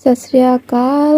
ਸਤਿ ਸ੍ਰੀ ਅਕਾਲ,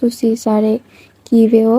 ਤੁਸੀਂ ਸਾਰੇ ਕਿਵੇਂ ਹੋ?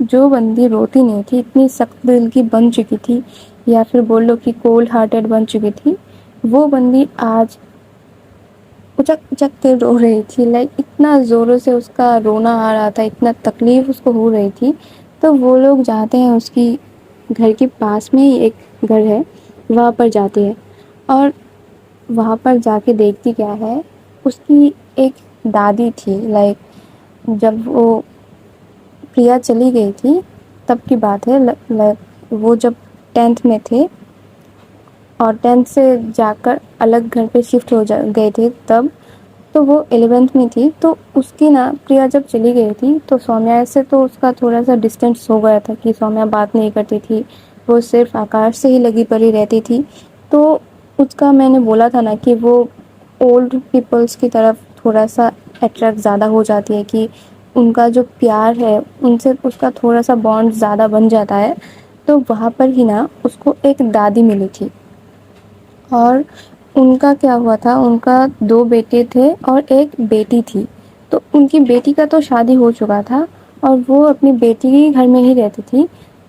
جو بندی روتی نہیں تھی، اتنی سخت دل کی بن چکی تھی، یا پھر بول لو کہ کولڈ ہارٹیڈ بن چکی تھی، وہ بندی آج اچک اچک کے رو رہی تھی. اتنا زوروں سے اس کا رونا آ رہا تھا، اتنا تکلیف اس کو ہو رہی تھی. تو وہ لوگ جاتے ہیں، اس کی گھر کے پاس میں ہی ایک گھر ہے، وہاں پر جاتے ہیں. اور وہاں پر جا کے دیکھتی کیا ہے، اس کی ایک دادی تھی. جب وہ پریا چلی گئی تھی تب کی بات ہے. وہ جب 10th میں تھے اور 10th سے جا کر الگ گھر پہ شفٹ گئے تھے تب، تو وہ 11th میں تھی. تو اس کی نا پریا جب چلی گئی تھی تو سومیا سے تو اس کا تھوڑا سا ڈسٹینس ہو گیا تھا، کہ سومیا بات نہیں کرتی تھی، وہ صرف آکاش سے ہی لگی پڑی رہتی تھی. تو اس کا میں نے بولا تھا نا کہ وہ اولڈ پیپلس کی طرف تھوڑا سا اٹریکٹ زیادہ ہو جاتی ہے، کہ ان کا جو پیار ہے ان سے اس کا تھوڑا سا بانڈ زیادہ بن جاتا ہے. تو وہاں پر ہی نا اس کو ایک دادی ملی تھی. اور ان کا کیا ہوا تھا، ان کا 2 بیٹے تھے اور ایک بیٹی تھی. تو ان کی بیٹی کا تو شادی ہو چکا تھا اور وہ اپنی بیٹی کے گھر میں ہی رہتی تھی.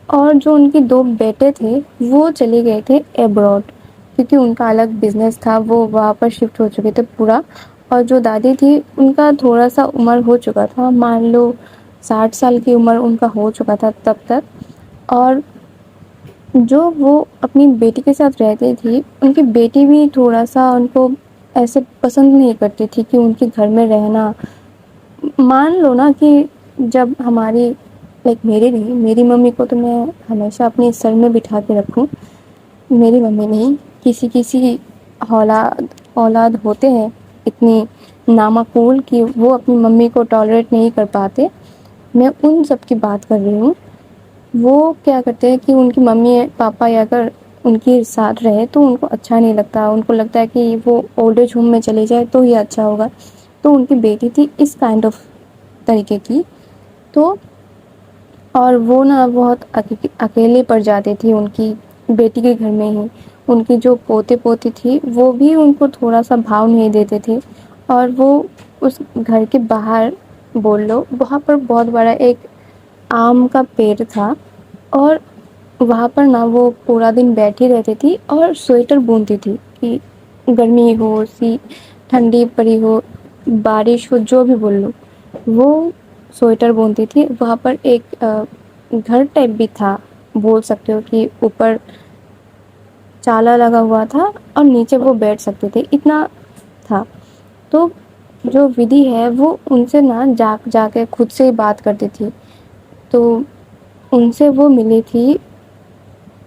اور جو ان کے 2 بیٹے تھے وہ چلے گئے تھے ابراڈ، کیونکہ ان کا الگ بزنس تھا، وہ وہاں پر شفٹ ہو چکے تھے پورا. اور جو دادی تھی ان کا تھوڑا سا عمر ہو چکا تھا، مان لو 60 سال کی عمر ان کا ہو چکا تھا تب تک. اور جو وہ اپنی بیٹی کے ساتھ رہتی تھی، ان کی بیٹی بھی تھوڑا سا ان کو ایسے پسند نہیں کرتی تھی کہ ان کے گھر میں رہنا. مان لو نا کہ جب ہماری میری ممی کو تو میں ہمیشہ اپنے سر میں بٹھا کے رکھوں. میری ممی نہیں، کسی اولاد ہوتے ہیں اتنی نامعقول کہ وہ اپنی ممی کو ٹالریٹ نہیں کر پاتے. میں ان سب کی بات کر رہی ہوں. وہ کیا کرتے ہیں کہ ان کی ممی پاپا اگر ان کے ساتھ رہے تو ان کو اچھا نہیں لگتا، ان کو لگتا ہے کہ وہ اولڈ ایج ہوم میں چلے جائے تو ہی اچھا ہوگا. تو ان کی بیٹی تھی اس کائنڈ آف طریقے کی. تو اور وہ نا بہت اکیلے پڑ جاتی تھی ان کی بیٹی کے گھر میں ہی. ان کی جو پوتے پوتی تھی وہ بھی ان کو تھوڑا سا بھاؤ نہیں دیتے تھے. اور وہ اس گھر کے باہر بول لو، وہاں پر بہت بڑا ایک آم کا پیڑ تھا. اور وہاں پر نا وہ پورا دن بیٹھی رہتی تھی اور سویٹر بنتی تھی، کہ گرمی ہو سی ٹھنڈی پڑی ہو بارش ہو جو بھی بول لو، وہ سویٹر بنتی تھی. وہاں پر ایک گھر ٹائپ بھی تھا، بول سکتے ہو کہ اوپر چالا لگا ہوا تھا اور نیچے وہ بیٹھ سکتے تھے، اتنا تھا. تو جو ودھی ہے وہ ان سے نا جا کے خود سے ہی بات کرتی تھی. تو ان سے وہ ملی تھی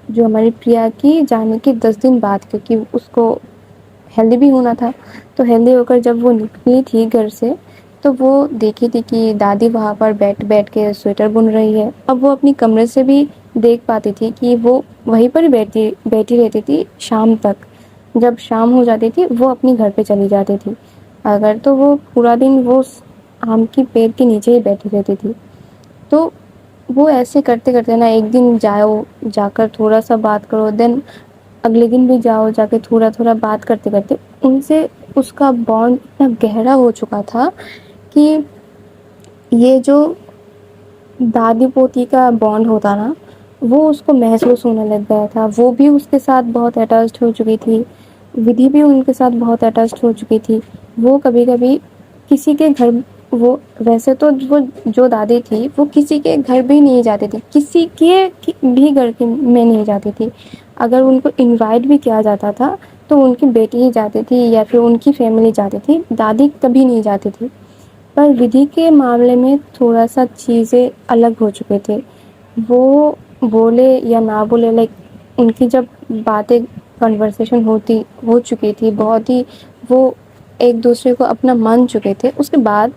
جو ہماری پریا کی جانے کے 10 دن بعد، کیونکہ اس کو ہیلدی بھی ہونا تھا. تو ہیلدی ہو کر جب وہ نکلی تھی گھر سے تو وہ دیکھی تھی کہ دادی وہاں پر بیٹھ کے سویٹر بن رہی ہے. اب وہ اپنی کمرے سے بھی دیکھ پاتی تھی کہ وہ وہیں پر ہی بیٹھی رہتی تھی شام تک. جب شام ہو جاتی تھی وہ اپنی گھر پہ چلی جاتی تھی. اگر تو وہ پورا دن وہ آم کی پیڑ کے نیچے ہی بیٹھی رہتی تھی. تو وہ ایسے کرتے کرتے نا ایک دن جا کر تھوڑا سا بات کرو، دین اگلے دن بھی جا کے تھوڑا تھوڑا بات کرتے کرتے ان سے اس کا بانڈ اتنا گہرا ہو چکا تھا کہ یہ جو دادی پوتی کا بانڈ ہوتا نا وہ اس کو محسوس ہونے لگ گیا تھا. وہ بھی اس کے ساتھ بہت اٹیچڈ ہو چکی تھی، ودھی بھی ان کے ساتھ بہت اٹیچڈ ہو چکی تھی. وہ کبھی کبھی کسی کے گھر، وہ ویسے تو وہ جو دادی تھی وہ کسی کے گھر بھی نہیں جاتی تھی، کسی کے بھی گھر میں نہیں جاتی تھی. اگر ان کو انوائٹ بھی کیا جاتا تھا تو ان کی بیٹی ہی جاتی تھی یا پھر ان کی فیملی جاتی تھی، دادی کبھی نہیں جاتی تھی. پر ودھی کے معاملے میں تھوڑا سا چیزیں الگ ہو چکے تھے. وہ بولے یا نہ بولے، ان کی جب باتیں کنورسیشن ہو چکی تھی بہت ہی، وہ ایک دوسرے کو اپنا مان چکے تھے. اس کے بعد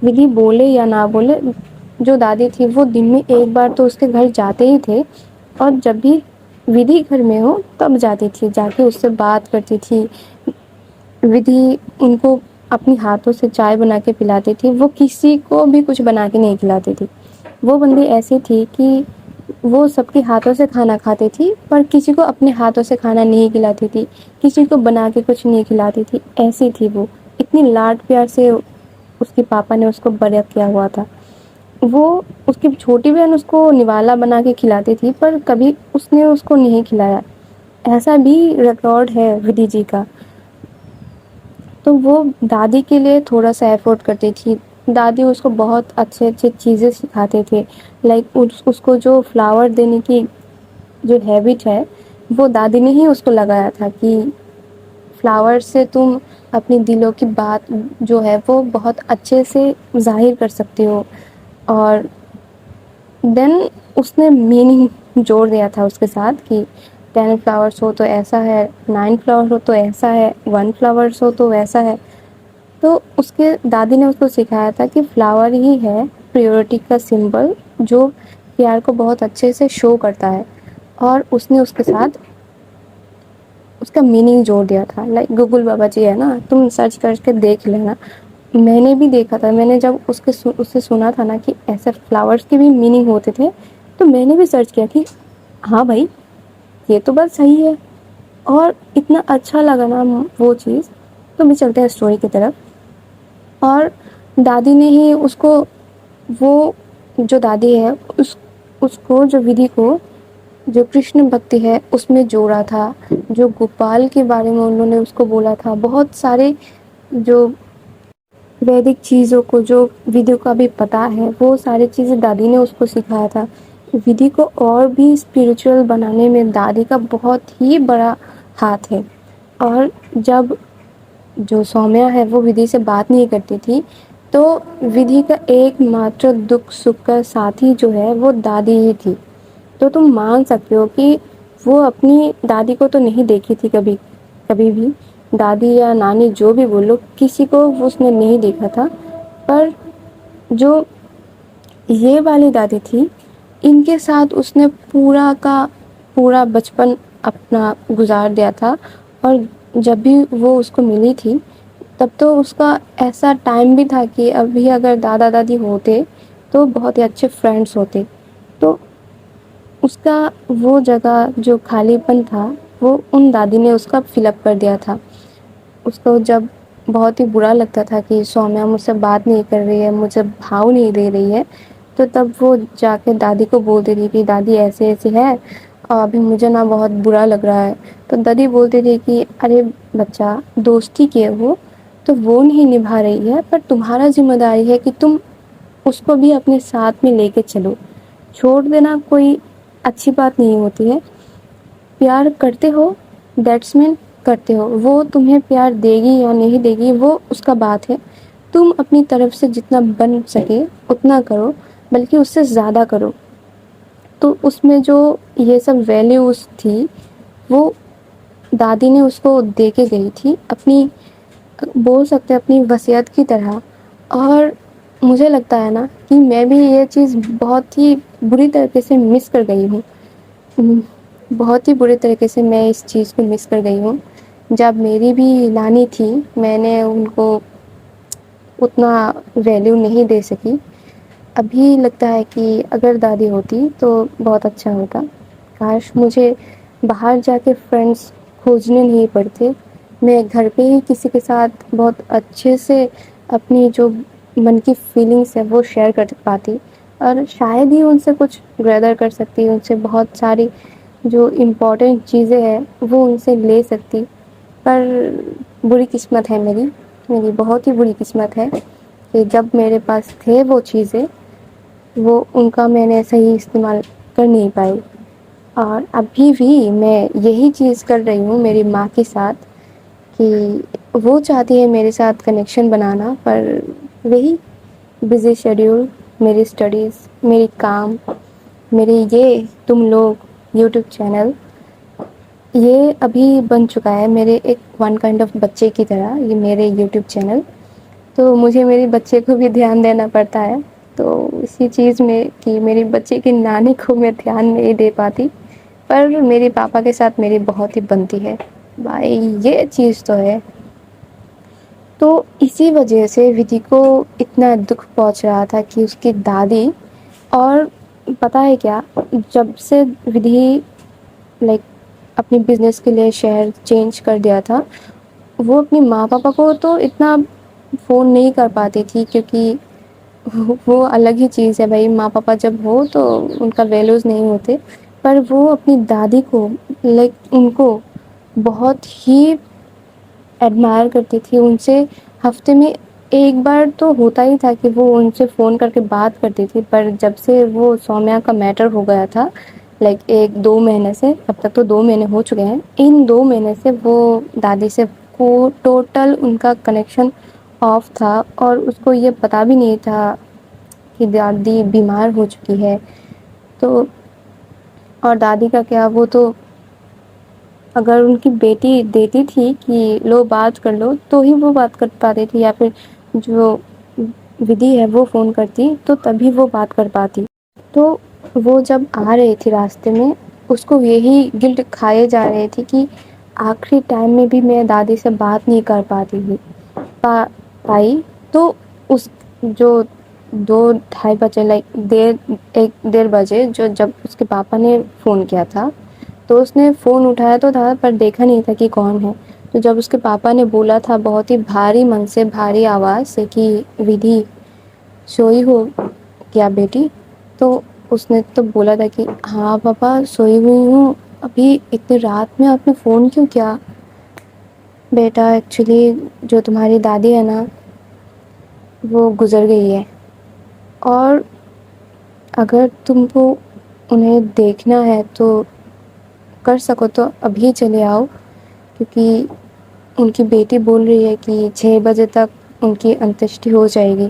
ودھی بولے یا نہ بولے، جو دادی تھی وہ دن میں ایک بار تو اس کے گھر جاتے ہی تھے. اور جب بھی ودھی گھر میں ہو تب جاتی تھی، جا کے اس سے بات کرتی تھی. ودھی ان کو اپنی ہاتھوں سے چائے بنا کے پلاتی تھی، وہ کسی کو بھی کچھ بنا کے نہیں کھلاتی تھی. وہ بندی ایسی تھی کہ وہ سب کے ہاتھوں سے کھانا کھاتی تھی پر کسی کو اپنے ہاتھوں سے کھانا نہیں کھلاتی تھی، کسی کو بنا کے کچھ نہیں کھلاتی تھی. ایسی تھی وہ، اتنی لاڈ پیار سے اس کے پاپا نے اس کو بڑا کیا ہوا تھا. وہ اس کی چھوٹی بہن اس کو نوالا بنا کے کھلاتی تھی، پر کبھی اس نے اس کو نہیں کھلایا. ایسا بھی ریکارڈ ہے ودھی جی کا. تو وہ دادی کے لیے تھوڑا سا ایفورٹ کرتی تھی. دادی اس کو بہت اچھے اچھے چیزیں سکھاتے تھے. لائک اس کو جو فلاور دینے کی جو ہیبٹ ہے وہ دادی نے ہی اس کو لگایا تھا کہ فلاور سے تم اپنی دلوں کی بات جو ہے وہ بہت اچھے سے ظاہر کر سکتے ہو. اور دین اس نے میننگ جوڑ دیا تھا اس کے ساتھ کہ 10 فلاورس ہو تو ایسا ہے، 9 فلاور ہو تو ایسا ہے، 1 فلاورس ہو تو ویسا ہے. تو اس کے دادی نے اس کو سکھایا تھا کہ فلاور ہی ہے پیورٹی کا سمبل جو پیار کو بہت اچھے سے شو کرتا ہے. اور اس نے اس کے ساتھ اس کا میننگ جوڑ دیا تھا. لائک گوگل بابا جی ہے نا، تم سرچ کر کے دیکھ لینا. میں نے بھی دیکھا تھا، میں نے جب اس سے سنا تھا نا کہ ایسے فلاورس کے بھی میننگ ہوتے تھے تو میں نے بھی سرچ کیا کہ ہاں بھائی یہ تو بات صحیح ہے. اور اتنا اچھا لگا نا وہ چیز. تو بھی چلتے ہیں اسٹوری کی طرف. اور دادی نے ہی اس کو وہ جو دادی ہے اس کو جو ودھی کو جو کرشن بھکتی ہے اس میں جوڑا تھا. جو گوپال کے بارے میں انہوں نے اس کو بولا تھا، بہت سارے جو ویدک چیزوں کو جو ودھی کو ابھی پتا ہے وہ ساری چیزیں دادی نے اس کو سکھایا تھا. ودھی کو اور بھی اسپریچول بنانے میں دادی کا بہت ہی بڑا ہاتھ ہے. اور جب جو سومیا ہے وہ ودھی سے بات نہیں کرتی تھی تو ودھی کا ایک ماتر دکھ سکھ کا ساتھی جو ہے وہ دادی ہی تھی. تو تم مان سکتے ہو کہ وہ اپنی دادی کو تو نہیں دیکھی تھی کبھی بھی. دادی یا نانی جو بھی بولو، کسی کو اس نے نہیں دیکھا تھا. پر جو یہ والی دادی تھی ان کے ساتھ اس نے پورا کا پورا بچپن اپنا گزار دیا تھا. اور جب بھی وہ اس کو ملی تھی تب تو اس کا ایسا ٹائم بھی تھا کہ ابھی اگر دادا دادی ہوتے تو بہت ہی اچھے فرینڈس ہوتے. تو اس کا وہ جگہ جو خالی پن تھا وہ ان دادی نے اس کا فل اپ کر دیا تھا. اس کو جب بہت ہی برا لگتا تھا کہ سومیا مجھ سے بات نہیں کر رہی ہے، مجھے بھاؤ نہیں دے رہی ہے، تو تب وہ جا کے دادی کو بولتی تھی کہ دادی ایسے ایسے ہے اور ابھی مجھے نا بہت برا لگ رہا ہے. تو دادی بولتی تھی کہ ارے بچہ دوستی کی وہ تو وہ نہیں نبھا رہی ہے، پر تمہارا ذمہ داری ہے کہ تم اس کو بھی اپنے ساتھ میں لے کے چلو. چھوڑ دینا کوئی اچھی بات نہیں ہوتی ہے. پیار کرتے ہو دیٹس مین کرتے ہو. وہ تمہیں پیار دے گی یا نہیں دے گی وہ اس کا بات ہے. تم اپنی طرف سے جتنا بن سکے اتنا کرو، بلکہ اس سے زیادہ کرو. تو اس میں جو یہ سب ویلیوز تھی وہ دادی نے اس کو دے کے گئی تھی، اپنی بول سکتے اپنی وصیت کی طرح. اور مجھے لگتا ہے نا کہ میں بھی یہ چیز بہت ہی بری طریقے سے مس کر گئی ہوں. بہت ہی برے طریقے سے میں اس چیز کو مس کر گئی ہوں. جب میری بھی نانی تھی میں نے ان کو اتنا ویلیو نہیں دے سکی. ابھی لگتا ہے کہ اگر دادی ہوتی تو بہت اچھا ہوتا. کاش مجھے باہر جا کے فرینڈس کھوجنے نہیں پڑتے. میں گھر پہ ہی کسی کے ساتھ بہت اچھے سے اپنی جو من کی فیلنگس ہے وہ شیئر کر پاتی. اور شاید ہی ان سے کچھ گیدر کر سکتی، ان سے بہت ساری جو امپورٹنٹ چیزیں ہیں وہ ان سے لے سکتی. پر بری قسمت ہے میری بہت ہی بری قسمت ہے کہ جب میرے پاس تھے وہ چیزیں وہ ان کا میں نے صحیح استعمال کر نہیں پائی. اور ابھی بھی میں یہی چیز کر رہی ہوں میری ماں کے ساتھ کہ وہ چاہتی ہے میرے ساتھ کنیکشن بنانا، پر وہی بزی شیڈیول، میری اسٹڈیز، میری کام، میرے یہ تم لوگ یوٹیوب چینل یہ ابھی بن چکا ہے میرے ایک ون کائنڈ آف بچے کی طرح یہ میرے یوٹیوب چینل. تو مجھے میرے بچے کو بھی دھیان دینا پڑتا ہے. تو اسی چیز میں کہ میری بچے کی نانی کو میں دھیان نہیں دے پاتی، پر میرے پاپا کے ساتھ میری بہت ہی بنتی ہے. بھائی یہ چیز تو ہے. تو اسی وجہ سے ودھی کو اتنا دکھ پہنچ رہا تھا کہ اس کی دادی، اور پتہ ہے کیا، جب سے ودھی لائک اپنی بزنس کے لیے شہر چینج کر دیا تھا وہ اپنی ماں پاپا کو تو اتنا فون نہیں کر پاتی تھی کیونکہ وہ الگ ہی چیز ہے بھائی. ماں پاپا جب ہو تو ان کا ویلیوز نہیں ہوتے، پر وہ اپنی دادی کو ان کو بہت ہی ایڈمائر کرتی تھی. ان سے ہفتے میں ایک بار تو ہوتا ہی تھا کہ وہ ان سے فون کر کے بات کرتی تھی. پر جب سے وہ سومیا کا میٹر ہو گیا تھا 1-2 مہینے سے، اب تک تو 2 مہینے ہو چکے ہیں، ان 2 مہینے سے وہ دادی سے کو ٹوٹل ان کا کنیکشن آف تھا. اور اس کو یہ پتا بھی نہیں تھا کہ دادی بیمار ہو چکی ہے. تو اور دادی کا کیا، وہ تو اگر ان کی بیٹی دیتی تھی کہ لو بات کر لو تو ہی وہ بات کر پاتی تھی، یا پھر جو ودھی ہے وہ فون کرتی تو تبھی وہ بات کر پاتی. تو وہ جب آ رہی تھی راستے میں، اس کو یہی گلٹ کھائے جا رہے تھے کہ آخری ٹائم میں بھی میں دادی سے بات نہیں کر پائی. تو اس جو 2-2:30 بجے 1-1:30 بجے جب اس کے پاپا نے فون کیا تھا تو اس نے فون اٹھایا تو تھا پر دیکھا نہیں تھا کہ کون ہے. تو جب اس کے پاپا نے بولا تھا بہت ہی بھاری من سے، بھاری آواز سے کہ ودھی سوئی ہو کیا بیٹی، تو اس نے تو بولا تھا کہ ہاں پاپا سوئی ہوئی ہوں. ابھی اتنی رات میں آپ نے فون کیوں کیا؟ بیٹا ایکچولی جو تمہاری دادی ہے نا وہ گزر گئی ہے، اور اگر تم کو انہیں دیکھنا ہے تو کر سکو تو ابھی چلے آؤ، کیونکہ ان کی بیٹی بول رہی ہے کہ 6 بجے تک ان کی انتیشٹی ہو جائے گی.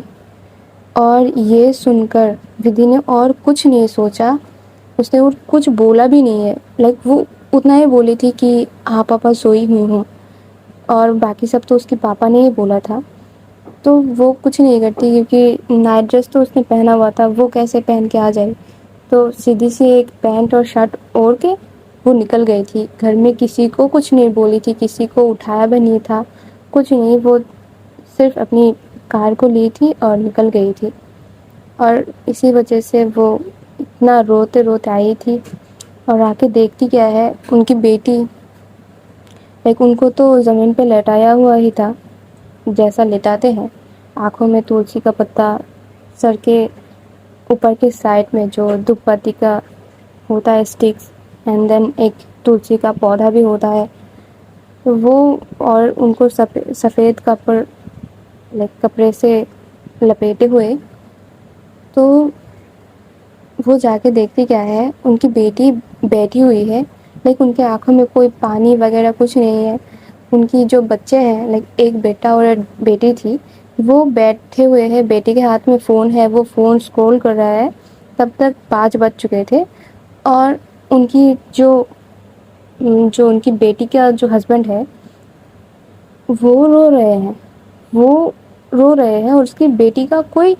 اور یہ سن کر ودھی نے اور کچھ نہیں سوچا، اس نے کچھ بولا بھی نہیں ہے. وہ اتنا ہی بولی تھی کہ ہاں پاپا سوئی ہوئی ہوں، اور باقی سب تو اس کے پاپا نے ہی بولا تھا. تو وہ کچھ نہیں کرتی کیونکہ نائٹ ڈریس تو اس نے پہنا ہوا تھا، وہ کیسے پہن کے آ جائے. تو سیدھی سی ایک پینٹ اور شرٹ اوڑھ کے وہ نکل گئی تھی. گھر میں کسی کو کچھ نہیں بولی تھی، کسی کو اٹھایا بھی نہیں تھا، کچھ نہیں. وہ صرف اپنی کار کو لی تھی اور نکل گئی تھی. اور اسی وجہ سے وہ اتنا روتے روتے آئی تھی. اور آ کے دیکھتی کیا ہے، ان کی بیٹی ان کو تو زمین پہ لٹایا ہوا ہی تھا جیسا لٹاتے ہیں. آنکھوں میں تلسی کا پتا، سر کے اوپر کے سائڈ میں جو دھوپ بتی کا ہوتا ہے اسٹکس، اینڈ دین ایک تلسی کا پودا بھی ہوتا ہے وہ. اور ان کو سفید کپڑے سے لپیٹے ہوئے. تو وہ جا کے دیکھتی کیا ہے، ان کی بیٹی بیٹھی ہوئی ہے، لیکن ان کے آنکھوں میں کوئی پانی وغیرہ کچھ نہیں ہے. ان کی جو بچے ہیں ایک بیٹا اور ایک بیٹی تھی، وہ بیٹھے ہوئے ہیں. بیٹی کے ہاتھ میں فون ہے، وہ فون اسکرول کر رہا ہے. تب تک 5 بج چکے تھے. اور ان کی جو ان کی بیٹی کا جو ہسبینڈ ہے وہ رو رہے ہیں. اور اس کی بیٹی کا کوئی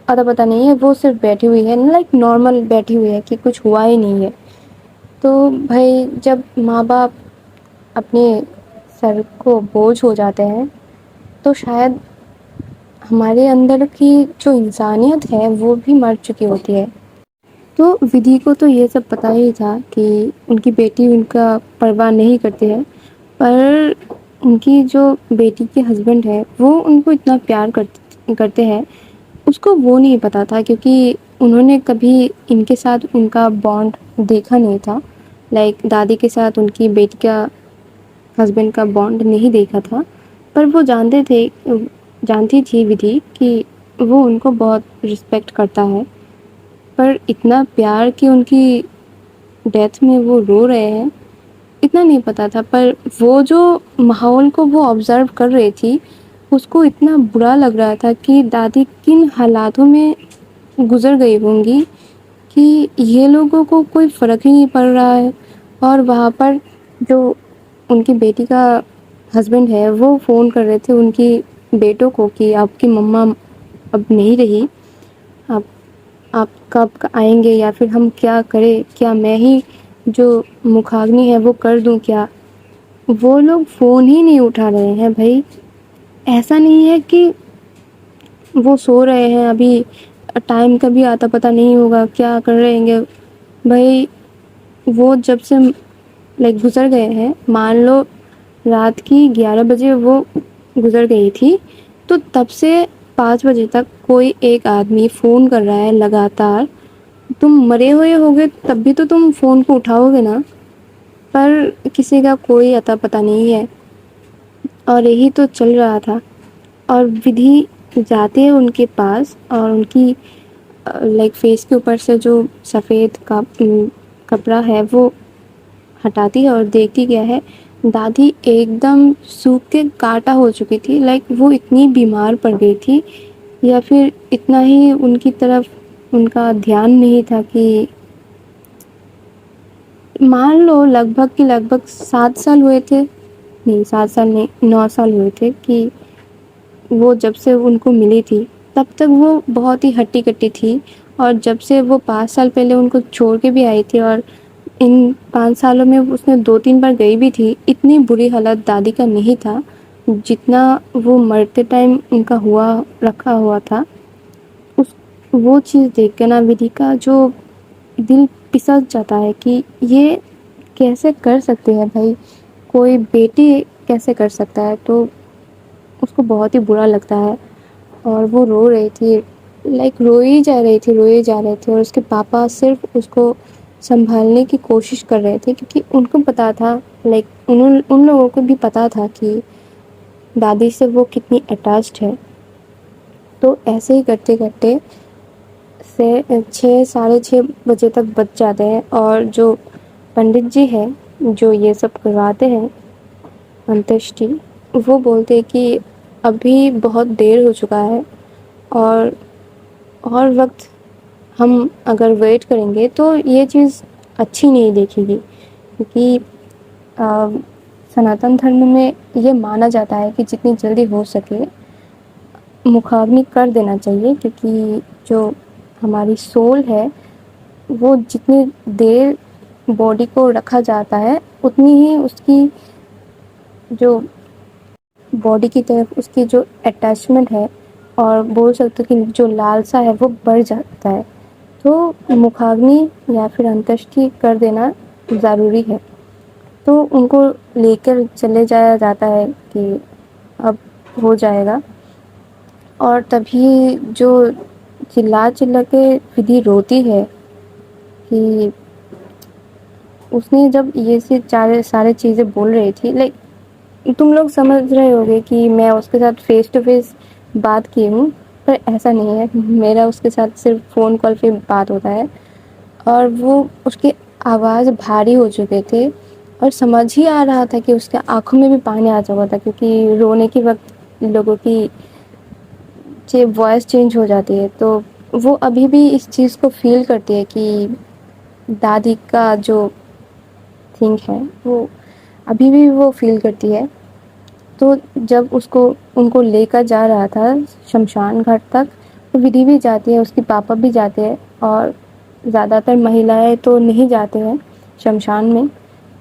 اتا پتا نہیں ہے. وہ صرف بیٹھی ہوئی ہے، نارمل بیٹھی ہوئی ہے کہ کچھ ہوا ہی نہیں ہے. تو بھائی جب ماں باپ اپنے سر کو بوجھ ہو جاتے ہیں تو شاید ہمارے اندر کی جو انسانیت ہے وہ بھی مر چکی ہوتی ہے. تو ودھی کو تو یہ سب پتہ ہی تھا کہ ان کی بیٹی ان کا پرواہ نہیں کرتی ہے، پر ان کی جو بیٹی کے ہسبینڈ ہے وہ ان کو اتنا پیار کرتے ہیں، اس کو وہ نہیں پتا تھا. کیونکہ انہوں نے کبھی ان کے ساتھ ان کا بانڈ دیکھا نہیں تھا. دادی کے ساتھ ان کی بیٹی کا ہسبینڈ کا بانڈ نہیں دیکھا تھا. پر وہ جانتی تھی ودھی کہ وہ ان کو بہت رسپیکٹ کرتا ہے. پر اتنا پیار کہ ان کی ڈیتھ میں وہ رو رہے ہیں اتنا نہیں پتا تھا. پر وہ جو ماحول کو وہ آبزرو کر رہی تھی اس کو اتنا برا لگ رہا تھا کہ دادی کن حالاتوں میں گزر گئی ہوں گی کہ یہ لوگوں کو کوئی فرق ہی نہیں پڑ رہا ہے. اور وہاں پر جو ان کی بیٹی کا ہسبینڈ ہے وہ فون کر رہے تھے ان کی بیٹوں کو کہ آپ کی مما اب نہیں رہی، آپ کب آئیں گے، یا پھر ہم کیا کریں، کیا میں ہی جو مکھاگنی ہے وہ کر دوں کیا. وہ لوگ فون ہی نہیں اٹھا رہے ہیں. بھائی ایسا نہیں ہے کہ وہ سو رہے ہیں، ابھی ٹائم کا بھی آتا پتہ نہیں ہوگا کیا کر رہے ہیں. بھائی وہ جب سے گزر گئے ہیں، مان لو رات کی 11 بجے وہ گزر گئی تھی، تو تب سے 5 بجے تک کوئی ایک آدمی فون کر رہا ہے لگاتار، تم مرے ہوئے ہوگے تب بھی تو تم فون کو اٹھاؤ گے نا، پر کسی کا کوئی اتا پتہ نہیں ہے، اور یہی تو چل رہا تھا۔ اور ودھی جاتے ہیں ان کے پاس اور ان کی لائک فیس کے اوپر سے جو سفید کا کپڑا ہے وہ ہٹاتی ہے اور دیکھتی کیا ہے، دادی ایک دم سوکھ کے کانٹا ہو چکی تھی، لائک وہ اتنی بیمار پڑ گئی تھی، یا پھر اتنا ہی ان کی طرف ان کا دھیان نہیں تھا کہ مان لو لگ بھگ 7 سال ہوئے تھے، نہیں 7 سال نہیں 9 سال ہوئے تھے کہ وہ جب سے ان کو ملی تھی تب تک وہ بہت ہی ہٹی کٹی تھی، اور جب سے وہ 5 سال پہلے ان کو چھوڑ کے بھی آئی تھی، اور ان 5 سالوں میں اس نے 2-3 بار گئی بھی تھی، اتنی بری حالت دادی کا نہیں تھا جتنا وہ مرتے ٹائم ان کا رکھا ہوا تھا۔ وہ چیز دیکھ کے نا ودھی کا جو دل پسک جاتا ہے کہ یہ کیسے کر سکتے ہیں بھائی، کوئی بیٹی کیسے کر سکتا ہے، تو اس کو بہت ہی برا لگتا ہے، اور وہ رو رہی تھی، لائک روئی جا رہے تھے، اور اس کے پاپا صرف اس کو سنبھالنے کی کوشش کر رہے تھے، کیونکہ ان کو پتا تھا، لائک ان لوگوں کو بھی پتا تھا کہ دادی سے وہ کتنی اٹیچڈ ہے۔ تو ایسے ہی کرتے کرتے 6-6:30 بجے تک بچ جاتے ہیں، اور جو پنڈت جی ہیں جو یہ سب کرواتے ہیں انتیشٹی، وہ بولتے کہ ابھی بہت دیر ہو چکا ہے، اور وقت ہم اگر ویٹ کریں گے تو یہ چیز اچھی نہیں دیکھے گی، کیونکہ سناتن دھرم میں یہ مانا جاتا ہے کہ جتنی جلدی ہو سکے مکھاگنی کر دینا چاہیے، کیونکہ جو ہماری سول ہے وہ جتنی دیر باڈی کو رکھا جاتا ہے اتنی ہی اس کی جو باڈی کی طرف اس کی جو اٹیچمنٹ ہے، اور بول سکتے کہ جو لالسا ہے وہ بڑھ جاتا ہے، تو مکھاگنی یا پھر انتیشٹی کر دینا ضروری ہے۔ تو ان کو لے کر چلے جایا جاتا ہے کہ اب ہو جائے گا، اور تبھی جو چلا کے ودھی روتی ہے کہ اس نے جب یہ سارے چیزیں بول رہی تھی، لائک تم لوگ سمجھ رہے ہوگے کہ میں اس کے ساتھ فیس ٹو فیس بات کی ہوں، پر ایسا نہیں ہے، میرا اس کے ساتھ صرف فون کال پہ بات ہوتا ہے، اور وہ اس کی آواز بھاری ہو چکے تھے، اور سمجھ ہی آ رہا تھا کہ اس کے آنکھوں میں بھی پانی آ چکا تھا، کیونکہ رونے کے وقت لوگوں کی وائس چینج ہو جاتی ہے، تو وہ ابھی بھی اس چیز کو فیل کرتی ہے کہ دادی کا جو تھنک ہے وہ ابھی بھی وہ فیل کرتی ہے۔ تو جب ان کو لے کر جا رہا تھا شمشان گھاٹ تک، تو ودھی بھی جاتی ہے، اس کے پاپا بھی جاتے ہیں، اور زیادہ تر مہیلائیں تو نہیں جاتے ہیں شمشان میں،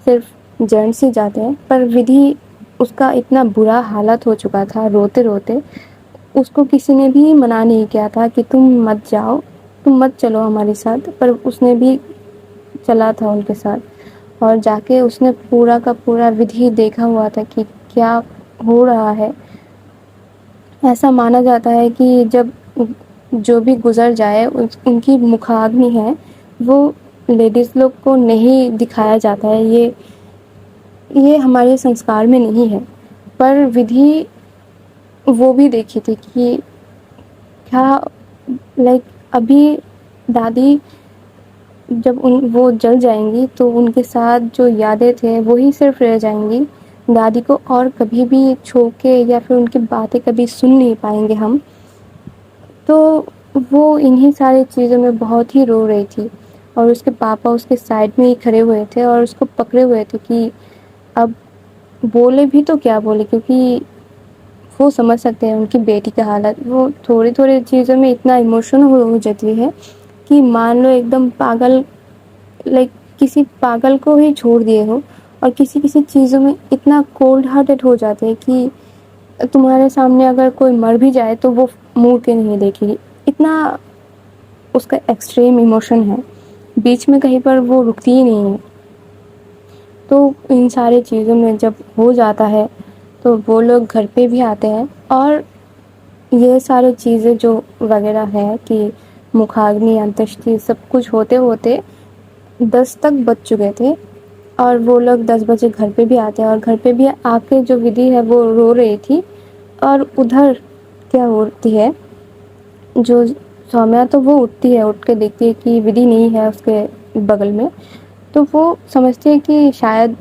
صرف جینٹس ہی جاتے ہیں، پر ودھی اس کا اتنا برا حالت ہو چکا تھا روتے روتے، اس کو کسی نے بھی منع نہیں کیا تھا کہ تم مت جاؤ، تم مت چلو ہمارے ساتھ، پر اس نے بھی چلا تھا ان کے ساتھ، اور جا کے اس نے پورا کا پورا ودھی دیکھا ہوا تھا کہ کیا ہو رہا ہے۔ ایسا مانا جاتا ہے کہ جب جو بھی گزر جائے ان کی مکھاگنی ہے وہ لیڈیز لوگ کو نہیں دکھایا جاتا ہے، یہ ہمارے سنسکار میں نہیں ہے، پر ودھی وہ بھی دیکھی تھی کہ کیا لائک ابھی دادی جب وہ جل جائیں گی تو ان کے ساتھ جو یادیں تھے وہی صرف رہ جائیں گی، دادی کو اور کبھی بھی چھو کے یا پھر ان کی باتیں کبھی سن نہیں پائیں گے ہم۔ تو وہ انہی ساری چیزوں میں بہت ہی رو رہی تھی، اور اس کے پاپا اس کے سائڈ میں ہی کھڑے ہوئے تھے اور اس کو پکڑے ہوئے تھے کہ اب بولے بھی تو کیا بولے، کیونکہ وہ سمجھ سکتے ہیں ان کی بیٹی کا حالت، وہ تھوڑی چیزوں میں اتنا ایموشنل ہو جاتی ہے کہ مان لو ایک دم پاگل، لائک کسی پاگل کو ہی چھوڑ دیے ہو، اور کسی چیزوں میں اتنا کولڈ ہارٹڈ ہو جاتے ہیں کہ تمہارے سامنے اگر کوئی مر بھی جائے تو وہ منہ کے نہیں دیکھے گی، اتنا اس کا ایکسٹریم ایموشن ہے، بیچ میں کہیں پر وہ رکتی ہی نہیں ہے۔ تو ان ساری چیزوں میں جب ہو جاتا ہے تو وہ لوگ گھر پہ بھی آتے ہیں، اور یہ ساری چیزیں جو وغیرہ ہے کہ مکھاگنی انتشٹی سب کچھ ہوتے ہوتے 10 تک بج چکے تھے، اور وہ لوگ 10 بجے گھر پہ بھی آتے ہیں، اور گھر پہ بھی آ کے جو ودھی ہے وہ رو رہی تھی، اور ادھر کیا ہوتی ہے، جو سومیا تو وہ اٹھتی ہے، اٹھ کے دیکھتی ہے کہ ودھی نہیں ہے اس کے بغل میں، تو وہ سمجھتی ہے کہ شاید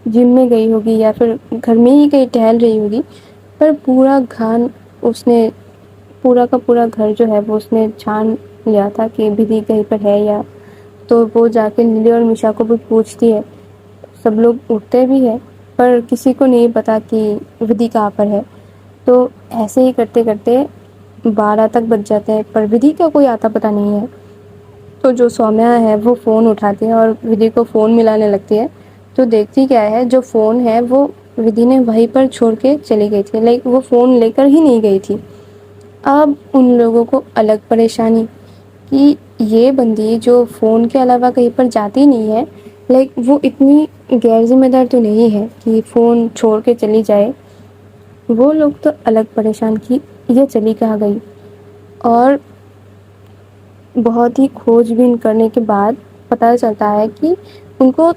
جم میں گئی ہوگی یا پھر گھر میں ہی کہیں ٹہل رہی ہوگی، پر پورا اس نے پورا کا پورا گھر جو ہے وہ اس نے چھان لیا تھا کہ ودھی کہیں پر ہے یا، تو وہ جا کے نیلی اور میشا کو بھی پوچھتی ہے، سب لوگ اٹھتے بھی ہے پر کسی کو نہیں پتا کہ ودھی کہاں پر ہے، تو ایسے ہی کرتے کرتے 12 تک بج جاتے ہیں، پر ودھی کا کوئی آتا پتا نہیں ہے، تو جو سومیا ہے وہ فون اٹھاتی ہے اور ودھی کو فون ملانے لگتی ہے، تو دیکھتی کیا ہے، جو فون ہے وہ ودھی نے وہیں پر چھوڑ کے چلی گئی تھی، وہ فون لے کر ہی نہیں گئی تھی۔ اب ان لوگوں کو الگ پریشانی کہ یہ بندی جو فون کے علاوہ کہیں پر جاتی نہیں ہے، وہ اتنی غیر ذمہ دار تو نہیں ہے کہ فون چھوڑ کے چلی جائے۔ وہ لوگ تو الگ پریشان کہ یہ چلی کہاں گئی، اور بہت ہی کھوج بین کرنے کے بعد پتہ چلتا ہے کہ ان کو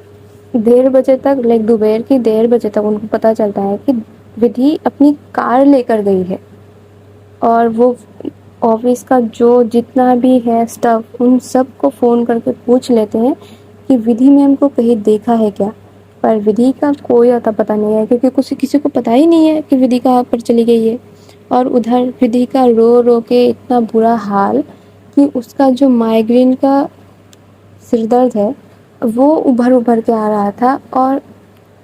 1:30 بجے تک، دوپہر کی 1:30 بجے تک ان کو پتہ چلتا ہے کہ ودھی اپنی کار لے کر گئی ہے، اور وہ آفس کا جو جتنا بھی ہے اسٹاف ان سب کو فون کر کے پوچھ لیتے ہیں کہ ودھی میم کو کہیں دیکھا ہے کیا، پر ودھی کا کوئی اتا پتہ نہیں ہے، کیونکہ کسی کو پتہ ہی نہیں ہے کہ ودھی کہاں پر چلی گئی ہے۔ اور ادھر ودھی کا رو رو کے اتنا برا حال کہ اس کا جو مائیگرین کا سر درد ہے وہ ابھر کے آ رہا تھا، اور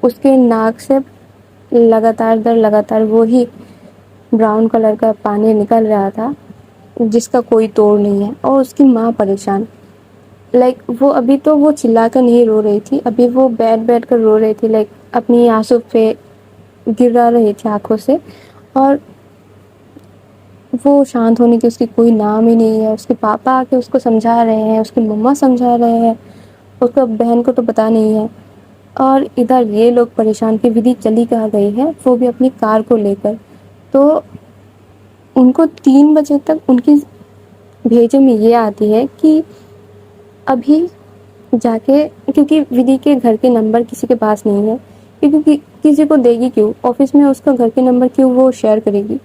اس کے ناک سے لگاتار وہی براؤن کلر کا پانی نکل رہا تھا جس کا کوئی توڑ نہیں ہے، اور اس کی ماں پریشان، وہ ابھی تو وہ چلا کر نہیں رو رہی تھی، ابھی وہ بیٹھ کر رو رہی تھی، اپنی آنسو پہ گرا رہی تھی آنکھوں سے، اور وہ شانت ہونے کی اس کی کوئی نام ہی نہیں ہے۔ اس کے پاپا آ کے اس کو سمجھا رہے ہیں، اس کی مما سمجھا رہے ہیں، اس کو بہن کو تو پتا نہیں ہے، اور ادھر یہ لوگ پریشان کہ ودھی چلی کہاں گئی ہے، وہ بھی اپنی کار کو لے کر۔ تو ان کو 3 بجے تک ان کی بھیجے میں یہ آتی ہے کہ ابھی جا کے، کیونکہ ودھی کے گھر کے نمبر کسی کے پاس نہیں ہے، کیونکہ کسی کو دے گی کیوں، آفس میں اس کا گھر کے نمبر کیوں وہ شیئر کرے گی،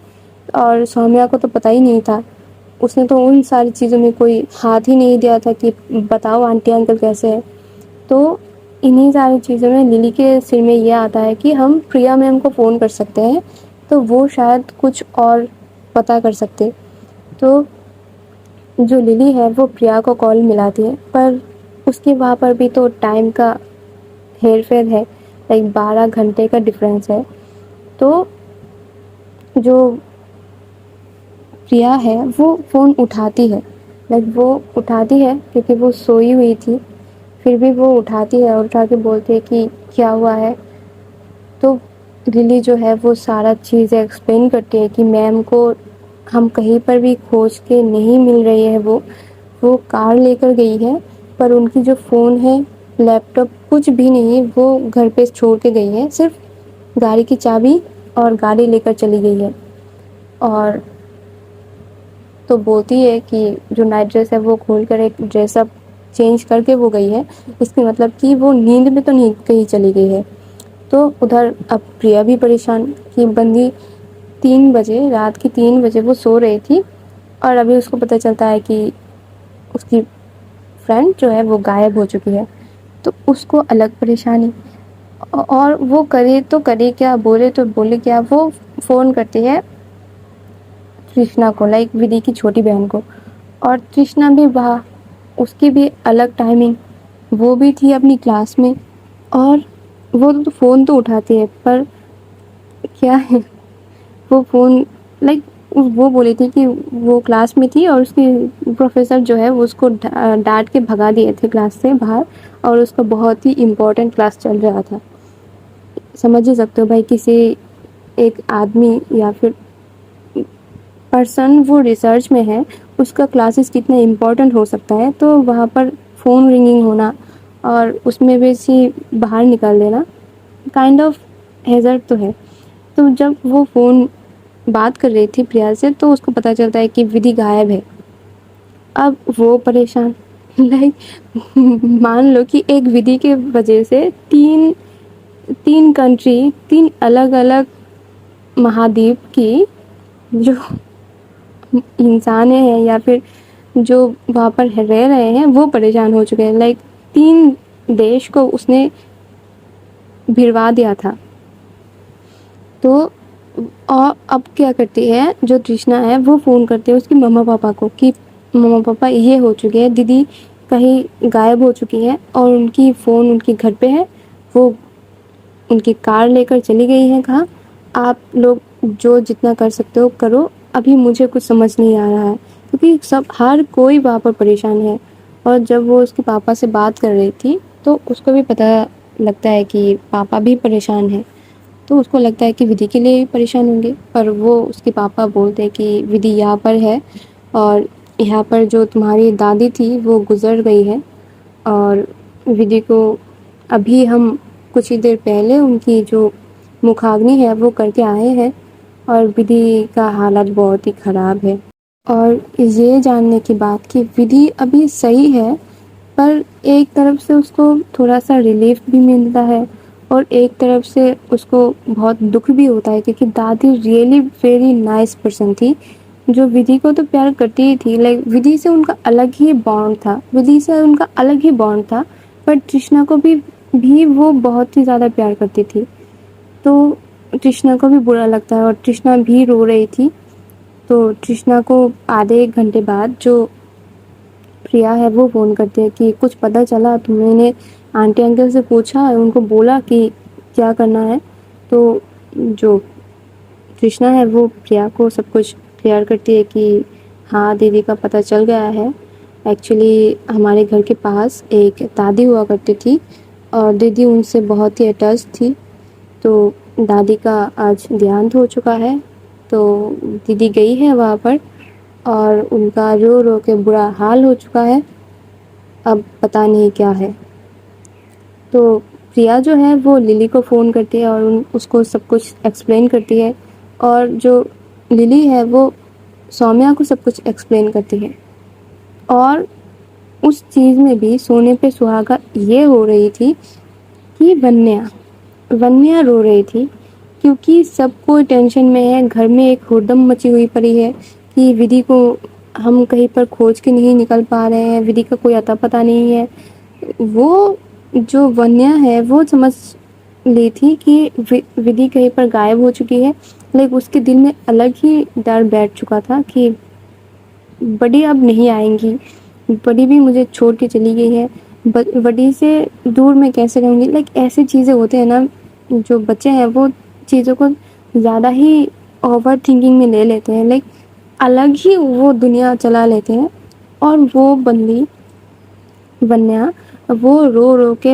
اور سومیا کو تو پتہ ہی نہیں تھا، اس نے تو ان ساری چیزوں میں کوئی ہاتھ ہی نہیں دیا تھا کہ بتاؤ آنٹی انکل کیسے ہے۔ تو انہی ساری چیزوں میں للی کے سر میں یہ آتا ہے کہ ہم پریا میم کو فون کر سکتے ہیں، تو وہ شاید کچھ اور پتہ کر سکتے، تو جو للی ہے وہ پریا کو کال ملاتی ہے، پر اس کے وہاں پر بھی تو ٹائم کا ہیر پھیر ہے، 12 گھنٹے کا ڈفرینس ہے، تو جو پریا ہے وہ فون اٹھاتی ہے، وہ اٹھاتی ہے کیونکہ وہ سوئی ہوئی تھی، پھر بھی وہ اٹھاتی ہے اور اٹھا کے بولتی ہے کہ کیا ہوا ہے، تو للی جو ہے وہ سارا چیز ایکسپلین کرتی ہے کہ میم کو ہم کہیں پر بھی کھوج کے نہیں مل رہی ہے، وہ کار لے کر گئی ہے، پر ان کی جو فون ہے، لیپ ٹاپ کچھ بھی نہیں، وہ گھر پہ چھوڑ کے گئی ہے، صرف گاڑی کی چابی اور گاڑی لے کر چلی گئی ہے، اور تو بولتی ہے کہ جو نائٹ ڈریس ہے وہ کھول کر ایک ڈریس اپ چینج کر کے وہ گئی ہے، اس کے مطلب کہ وہ نیند میں تو نہیں کہیں چلی گئی ہے۔ تو ادھر اب پریا بھی پریشان کہ بندی 3 بجے، رات کی 3 بجے وہ سو رہی تھی، اور ابھی اس کو پتہ چلتا ہے کہ اس کی فرینڈ جو ہے وہ غائب ہو چکی ہے، تو اس کو الگ پریشانی، اور وہ کرے تو کرے کیا، بولے تو بولے کیا، وہ فون کرتی ہے ترشنا کو، ودھی کی چھوٹی بہن کو، اور ترشنا بھی وہاں، اس کی بھی الگ ٹائمنگ، وہ بھی تھی اپنی کلاس میں، اور وہ تو فون تو اٹھاتی ہے، پر کیا ہے، وہ فون وہ بولی تھی کہ وہ کلاس میں تھی، اور اس کی پروفیسر جو ہے وہ اس کو ڈانٹ کے بھگا دیے تھے کلاس سے باہر، اور اس کا بہت ہی امپورٹنٹ کلاس چل رہا تھا۔ سمجھ ہی سکتے ہو بھائی، کسی ایک آدمی یا پھر پرسن وہ ریسرچ میں ہے، اس کا کلاسز کتنا امپورٹنٹ ہو سکتا ہے، تو وہاں پر فون رنگنگ ہونا اور اس میں بھی باہر نکال دینا کائنڈ آف ہیزرڈ تو ہے۔ تو جب وہ فون بات کر رہی تھی پریا سے تو اس کو پتہ چلتا ہے کہ ودھی غائب ہے. اب وہ پریشان. لائک مان لو کہ ایک ودھی کے وجہ سے تین کنٹری، 3 الگ الگ مہادیپ کی جو انسان ہیں یا پھر جو وہاں پر رہ رہے ہیں وہ پریشان ہو چکے ہیں. لائک 3 دیش کو اس نے بھروا دیا تھا. تو اور اب کیا کرتی ہے جو ترشنا ہے وہ فون کرتی ہے اس کی مما پاپا کو کہ مما پاپا یہ ہو چکے ہیں، دیدی کہیں غائب ہو چکی ہے اور ان کی فون ان کے گھر پہ ہے، وہ ان کی کار لے کر چلی گئی ہے کہاں. آپ لوگ جو جتنا کر سکتے ہو کرو، ابھی مجھے کچھ سمجھ نہیں آ رہا ہے. کیونکہ ہر کوئی وہاں پر پریشان ہے. اور جب وہ اس کے پاپا سے بات کر رہی تھی تو اس کو بھی پتہ لگتا ہے کہ پاپا بھی پریشان ہیں. تو اس کو لگتا ہے کہ ودھی کے لیے بھی پریشان ہوں گے، پر وہ اس کے پاپا بولتے کہ ودھی یہاں پر ہے اور یہاں پر جو تمہاری دادی تھی وہ گزر گئی ہے، اور ودھی کو ابھی ہم کچھ ہی دیر پہلے ان کی جو مکھاگنی ہے وہ کر کے آئے ہیں اور ودھی کا حالت بہت ہی خراب ہے. اور یہ جاننے کی بات کہ ودھی ابھی صحیح ہے، پر ایک طرف سے اس کو تھوڑا سا ریلیف بھی ملتا ہے اور ایک طرف سے اس کو بہت دکھ بھی ہوتا ہے کیونکہ دادی ریئلی ویری نائس پرسن تھی جو ودھی کو تو پیار کرتی ہی تھی. لائک ودھی سے ان کا الگ ہی بانڈ تھا پر ترشنا کو بھی وہ بہت ہی زیادہ پیار کرتی تھی. تو ترشنا کو بھی برا لگتا ہے اور ترشنا بھی رو رہی تھی. تو ترشنا کو آدھے 1 گھنٹے بعد جو پریا ہے وہ فون کرتے ہیں کہ کچھ پتہ چلا، تو میں نے آنٹی انکل سے پوچھا، ان کو بولا کہ کیا کرنا ہے. تو جو ترشنا ہے وہ پریا کو سب کچھ کلیئر کرتی ہے کہ ہاں دیدی کا پتہ چل گیا ہے. ایکچولی ہمارے گھر کے پاس ایک دادی ہوا کرتی تھی اور دیدی ان سے بہت ہی اٹیچ تھی. تو دادی کا آج دیہانت ہو چکا ہے، تو دیدی گئی ہے وہاں پر اور ان کا رو رو کے برا حال ہو چکا ہے. اب پتہ نہیں کیا ہے. تو پریا جو ہے وہ للی کو فون کرتی ہے اور اس کو سب کچھ ایکسپلین کرتی ہے، اور جو للی ہے وہ سومیا کو سب کچھ ایکسپلین کرتی ہے. اور اس چیز میں بھی سونے پہ سہاگا یہ ہو رہی تھی کہ ونیا رو رہی تھی کیونکہ سب کوئی ٹینشن میں ہے. گھر میں ایک ہڑدم مچی ہوئی پڑی ہے کہ ودھی کو ہم کہیں پر کھوج کے نہیں نکل پا رہے ہیں، ودھی کا کوئی اتا پتہ نہیں ہے. وہ جو ونیا ہے وہ سمجھ لی تھی کہ ودھی کہیں پر غائب ہو چکی ہے، لیکن اس کے دل میں الگ ہی ڈر بیٹھ چکا تھا کہ بڑی اب نہیں آئیں گی، بڑی بھی مجھے چھوڑ کے چلی گئی ہے، بڑی سے دور میں کیسے رہوں گی. لائک ایسی چیزیں ہوتے ہیں نا، جو بچے ہیں وہ چیزوں کو زیادہ ہی اوور تھنکنگ میں لے لیتے ہیں، لائک الگ ہی وہ دنیا چلا لیتے ہیں. اور وہ بندی ونیا وہ رو رو کے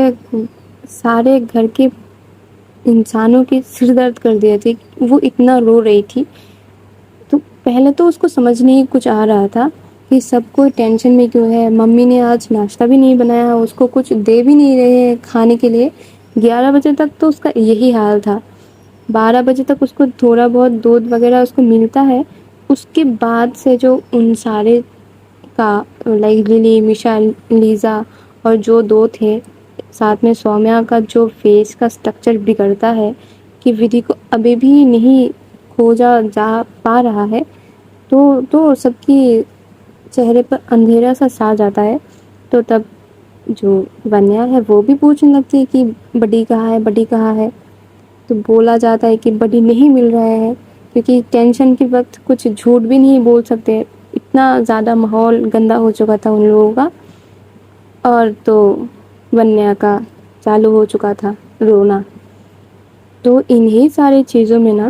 سارے گھر کے انسانوں کی سر درد کر دیے تھے. وہ اتنا رو رہی تھی. تو پہلے تو اس کو سمجھ نہیں کچھ آ رہا تھا کہ سب کو ٹینشن میں کیوں ہے. ممی نے آج ناشتہ بھی نہیں بنایا، اس کو کچھ دے بھی نہیں رہے ہیں کھانے کے لیے. 11 بجے تک تو اس کا یہی حال تھا. 12 بجے تک اس کو تھوڑا بہت دودھ وغیرہ اس کو ملتا ہے. اس کے بعد سے جو ان سارے کا لائک للی، میشا، لیزا اور جو 2 تھے ساتھ میں سومیا کا جو فیس کا سٹرکچر بگڑتا ہے کہ ودھی کو ابھی بھی نہیں کھوجا جا پا رہا ہے، تو سب کی چہرے پر اندھیرا سا چھا جاتا ہے. تو تب جو ونیا ہے وہ بھی پوچھنے لگتی ہے کہ بڈی کہاں ہے. تو بولا جاتا ہے کہ بڈی نہیں مل رہا ہے کیونکہ ٹینشن کے وقت کچھ جھوٹ بھی نہیں بول سکتے، اتنا زیادہ ماحول گندا ہو چکا تھا ان لوگوں کا. اور تو ونیا کا چالو ہو چکا تھا رونا. تو انہی ساری چیزوں میں نا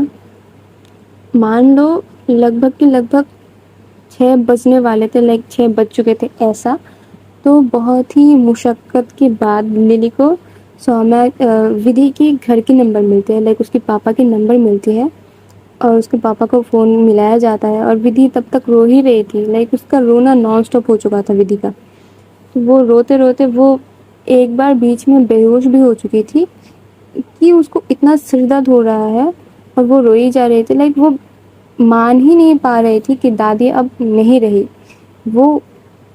مان لو لگ بھگ 6 بجنے والے تھے، لائک 6 بج چکے تھے ایسا. تو بہت ہی مشقت کے بعد للی کو ودھی کی گھر کی نمبر ملتے ہیں، لائک اس کے پاپا کی نمبر ملتی ہے اور اس کے پاپا کو فون ملایا جاتا ہے. اور ودھی تب تک رو ہی رہی تھی، لائک اس کا رونا نان اسٹاپ ہو چکا تھا ودھی کا. وہ روتے روتے وہ ایک بار بیچ میں بے ہوش بھی ہو چکی تھی کہ اس کو اتنا سر درد ہو رہا ہے اور وہ روئی جا رہی تھی. لائک وہ مان ہی نہیں پا رہی تھی کہ دادی اب نہیں رہی. وہ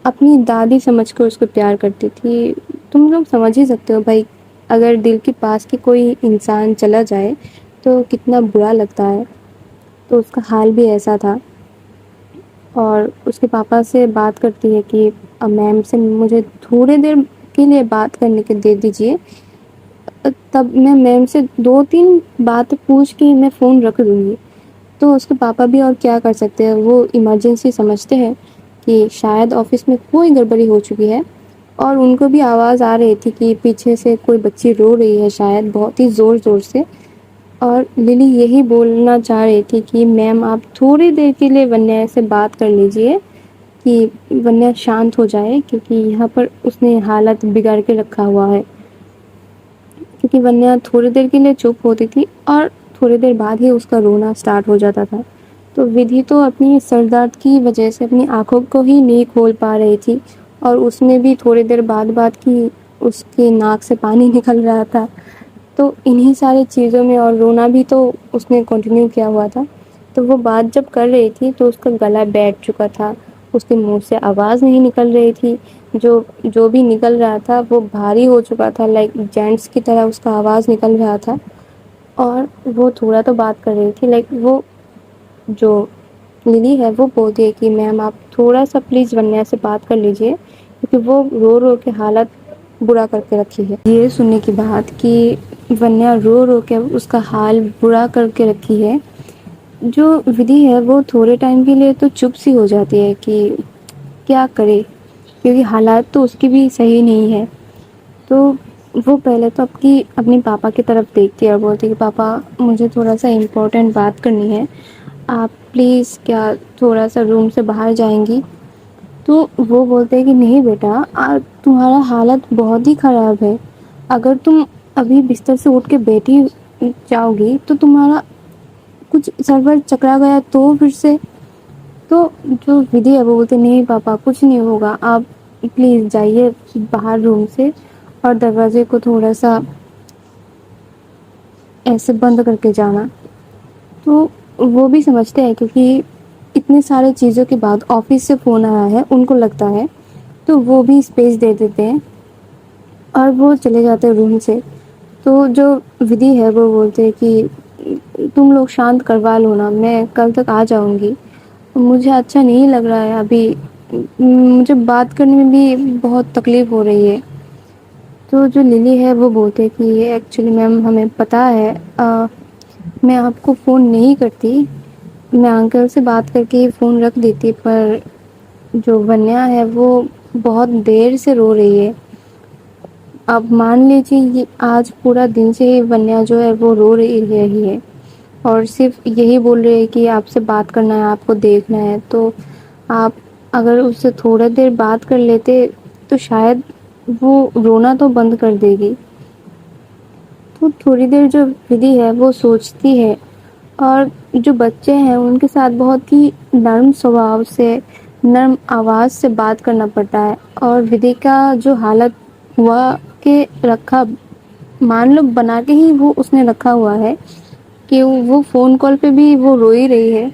اپنی دادی سمجھ کر اس کو پیار کرتی تھی. تم لوگ سمجھ ہی سکتے ہو بھائی، اگر دل کے پاس کی کوئی انسان چلا جائے تو کتنا برا لگتا ہے. تو اس کا حال بھی ایسا تھا. اور اس کے پاپا سے بات کرتی ہے کہ میم سے مجھے تھوڑے دیر کے لیے بات کرنے کے دے دیجیے، تب میں میم سے 2-3 بات پوچھ کے میں فون رکھ دوں گی. تو اس کے پاپا بھی اور کیا کر سکتے ہیں، وہ ایمرجنسی سمجھتے ہیں کہ شاید آفس میں کوئی گڑبڑی ہو چکی ہے. اور ان کو بھی آواز آ رہی تھی کہ پیچھے سے کوئی بچی رو رہی ہے، شاید بہت ہی زور زور سے. اور للی یہی بولنا چاہ رہی تھی کہ میم آپ تھوڑی دیر کے لیے ونیا سے بات کر لیجیے کہ ونیا شانت ہو جائے، کیونکہ یہاں پر اس نے حالت بگاڑ کے رکھا ہوا ہے. کیونکہ ونیا تھوڑی دیر کے لیے چپ ہوتی تھی اور تھوڑی دیر بعد ہی اس کا رونا سٹارٹ ہو جاتا تھا. تو ودھی تو اپنی سر درد کی وجہ سے اپنی آنکھوں کو ہی نہیں کھول پا رہی تھی. اور اس میں بھی تھوڑی دیر بعد کی اس کے ناک سے پانی نکل رہا تھا. تو انہی ساری چیزوں میں اور رونا بھی تو اس نے کنٹینیو کیا ہوا تھا. تو وہ بات جب کر رہی تھی تو اس کا گلا بیٹھ چکا تھا، اس کے منہ سے آواز نہیں نکل رہی تھی. جو بھی نکل رہا تھا وہ بھاری ہو چکا تھا، لائک جینٹس کی طرح اس کا آواز نکل رہا تھا. اور وہ تھوڑا تو بات کر رہی تھی، لائک وہ جو للی ہے وہ بولتی ہے کہ میم آپ تھوڑا سا پلیز ونیا سے بات کر لیجیے، کیونکہ وہ رو رو کے حالت برا کر کے رکھی ہے. یہ سننے کی بات کہ ونیا رو رو کے اس کا حال برا کر کے رکھی ہے، جو ودھی ہے وہ تھوڑے ٹائم کے لیے تو چپ سی ہو جاتی ہے کہ کیا کرے، کیونکہ حالات تو اس کی بھی صحیح نہیں ہے. تو وہ پہلے تو اپنی پاپا کی طرف دیکھتی ہے اور بولتی کہ پاپا مجھے تھوڑا سا امپورٹنٹ بات کرنی ہے، آپ پلیز کیا تھوڑا سا روم سے باہر جائیں گی. تو وہ بولتے ہیں کہ نہیں بیٹا، تمہارا حالت بہت ہی خراب ہے، اگر تم ابھی بستر سے اٹھ کے بیٹھی جاؤ گی تو تمہارا کچھ سرور چکرا گیا تو پھر سے. تو جو ودھی ہے وہ بولتے نہیں پاپا کچھ نہیں ہوگا، آپ پلیز جائیے باہر روم سے اور دروازے کو تھوڑا سا ایسے بند کر کے جانا. تو وہ بھی سمجھتے ہیں کیونکہ اتنے سارے چیزوں کے بعد آفس سے فون آیا ہے ان کو لگتا ہے، تو وہ بھی اسپیس دے دیتے ہیں اور وہ چلے جاتے ہیں روم سے. تو جو ودھی ہے وہ بولتے ہیں کہ تم لوگ شانت کروا لو نا، میں کل تک آ جاؤں گی، مجھے اچھا نہیں لگ رہا ہے ابھی، مجھے بات کرنے میں بھی بہت تکلیف ہو رہی ہے. تو جو للی ہے وہ بولتے کہ ایکچولی میم ہمیں پتہ ہے، میں آپ کو فون نہیں کرتی، میں انکل سے بات کر کے فون رکھ دیتی، پر جو ونیا ہے وہ بہت دیر سے رو رہی ہے. اب مان لیجیے یہ آج پورا دن سے ونیا جو ہے وہ رو رہی ہے اور صرف یہی بول رہے ہیں کہ آپ سے بات کرنا ہے، آپ کو دیکھنا ہے. تو آپ اگر اس سے تھوڑا دیر بات کر لیتے تو شاید وہ رونا تو بند کر دے گی. تو تھوڑی دیر جو ودھی ہے وہ سوچتی ہے، اور جو بچے ہیں ان کے ساتھ بہت ہی نرم سوبھاؤ سے، نرم آواز سے بات کرنا پڑتا ہے. اور ودھی کا جو حالت ہوا کہ رکھا، مان لو بنا کے ہی وہ اس نے رکھا ہوا ہے کہ وہ فون کال پہ بھی وہ رو ہی رہی ہے.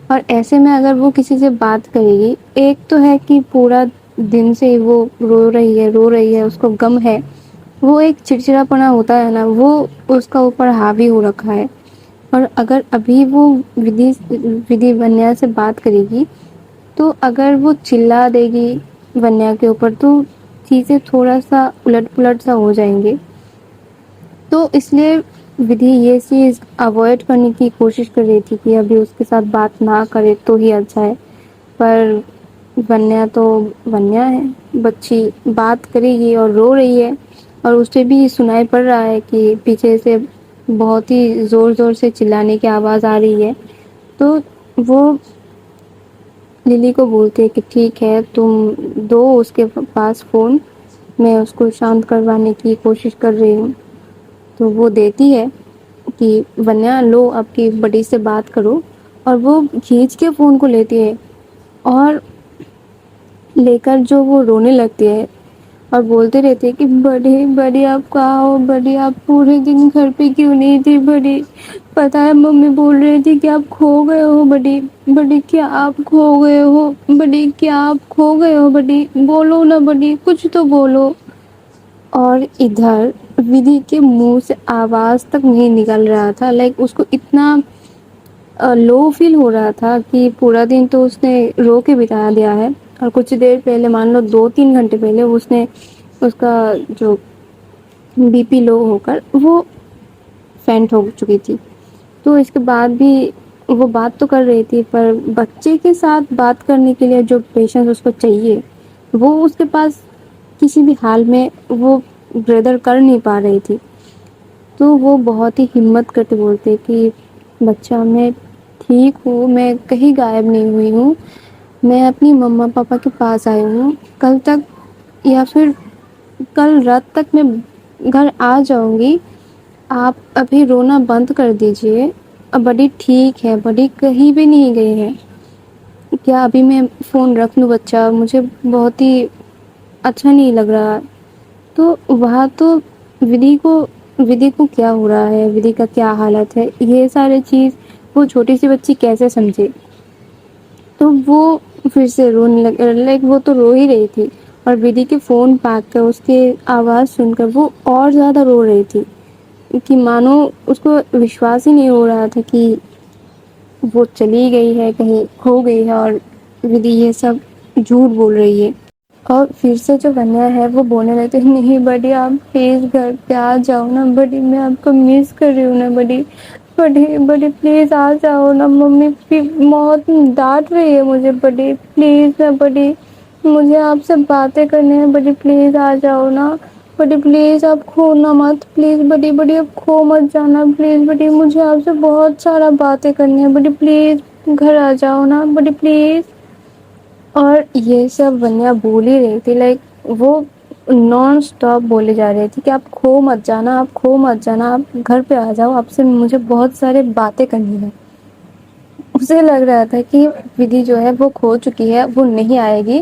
اور ایسے میں اگر وہ کسی سے بات کرے گی، ایک تو ہے کہ پورا دن سے وہ رو رہی ہے، اس کو غم ہے، وہ ایک چڑچڑا پنا ہوتا ہے نا، وہ اس کا اوپر حاوی ہو رکھا ہے. اور اگر ابھی وہ ودھی ونیا سے بات کرے گی تو اگر وہ چلا دے گی ونیا کے اوپر تو چیزیں تھوڑا سا الٹ پلٹ سا ہو جائیں گے. تو اس لیے ودھی یہ چیز اوائڈ کرنے کی کوشش کر رہی تھی کہ ابھی اس کے ساتھ بات نہ کرے تو ہی اچھا ہے. پر ونیا تو ونیا ہے، بچی بات کرے گی اور رو رہی ہے، اور اسے بھی سنائی پڑ رہا ہے کہ پیچھے سے بہت ہی زور زور سے چلانے کی آواز آ رہی ہے. تو وہ للی کو بولتے کہ ٹھیک ہے تم دو اس کے پاس فون، میں اس کو شانت کروانے کی کوشش کر رہی ہوں. تو وہ دیتی ہے کہ ونیا لو آپ کی بڑی سے بات کرو. اور وہ کھینچ کے فون کو لیتی ہے اور لے کر جو وہ رونے لگتی ہے اور بولتے رہتے کہ بڑی آپ کہاں ہو، بڑی آپ پورے دن گھر پہ کیوں نہیں تھی، بڑی پتہ ہے ممی بول رہی تھی کہ آپ کھو گئے ہو بڈی، بڈی کیا آپ کھو گئے ہو بڈی، کیا آپ کھو گئے ہو بڈی، بولو نا بڈی، کچھ تو بولو۔ اور ادھر ودھی کے منہ سے آواز تک نہیں نکل رہا تھا، لائک اس کو اتنا لو فیل ہو رہا تھا کہ پورا دن تو اس نے رو کے بتا دیا ہے، اور کچھ دیر پہلے مان لو 2-3 گھنٹے پہلے اس نے اس کا جو بی پی لو ہو کر وہ فینٹ ہو چکی تھی۔ تو اس کے بعد بھی وہ بات تو کر رہی تھی، پر بچے کے ساتھ بات کرنے کے لیے جو پیشنس اس کو چاہیے وہ اس کے پاس کسی بھی حال میں وہ بردر کر نہیں پا رہی تھی۔ تو وہ بہت ہی ہمت کرتے بولتے کہ بچہ میں ٹھیک ہوں، میں کہیں غائب نہیں ہوئی ہوں، میں اپنی مما پاپا کے پاس آئی ہوں، کل تک یا پھر کل رات تک میں گھر آ جاؤں گی، آپ ابھی رونا بند کر دیجئے، اب بڑی ٹھیک ہے، بڑی کہیں بھی نہیں گئی ہے، کیا ابھی میں فون رکھ لوں بچہ، مجھے بہت ہی اچھا نہیں لگ رہا۔ تو وہاں تو ودھی کو کیا ہو رہا ہے، ودھی کا کیا حالت ہے، یہ سارے چیز وہ چھوٹی سی بچی کیسے سمجھے۔ تو وہ پھر سے رونے لگے، لائک وہ تو رو ہی رہی تھی، اور ودھی کے فون پا کر اس کی آواز سن کر وہ اور زیادہ رو رہی تھی کہ مانو اس کو وشواس ہی نہیں ہو رہا تھا کہ وہ چلی گئی ہے، کہیں کھو گئی ہے، اور ودھی یہ سب جھوٹ بول رہی ہے۔ اور پھر سے جو ونیا ہے وہ بولنے لگتے ہیں، نہیں بڈی آپ پلیز گھر پہ آ جاؤ نا بڈی، میں آپ کو مس کر رہی ہوں نا بڈی، بڈی بڈی پلیز آ جاؤ نا، ممی بہت ڈانٹ رہی ہے مجھے بڈی، پلیز نا بڈی، مجھے آپ سے باتیں کرنی ہے بڈی، پلیز آ جاؤ نا بڈی، پلیز آپ کھونا مت، پلیز بڈی، بڈی آپ کھو مت جانا پلیز بڈی، مجھے آپ سے بہت سارا باتیں کرنی ہے بڈی، پلیز گھر آ جاؤ نا بڈی پلیز۔ اور یہ سب ونیا بول ہی رہی تھی، لائک وہ نان اسٹاپ بولے جا رہی تھی کہ آپ کھو مت جانا، آپ کھو مت جانا، آپ گھر پہ آ جاؤ، آپ سے مجھے بہت سارے باتیں کرنی ہے۔ اسے لگ رہا تھا کہ ودھی جو ہے وہ کھو چکی ہے، وہ نہیں آئے گی،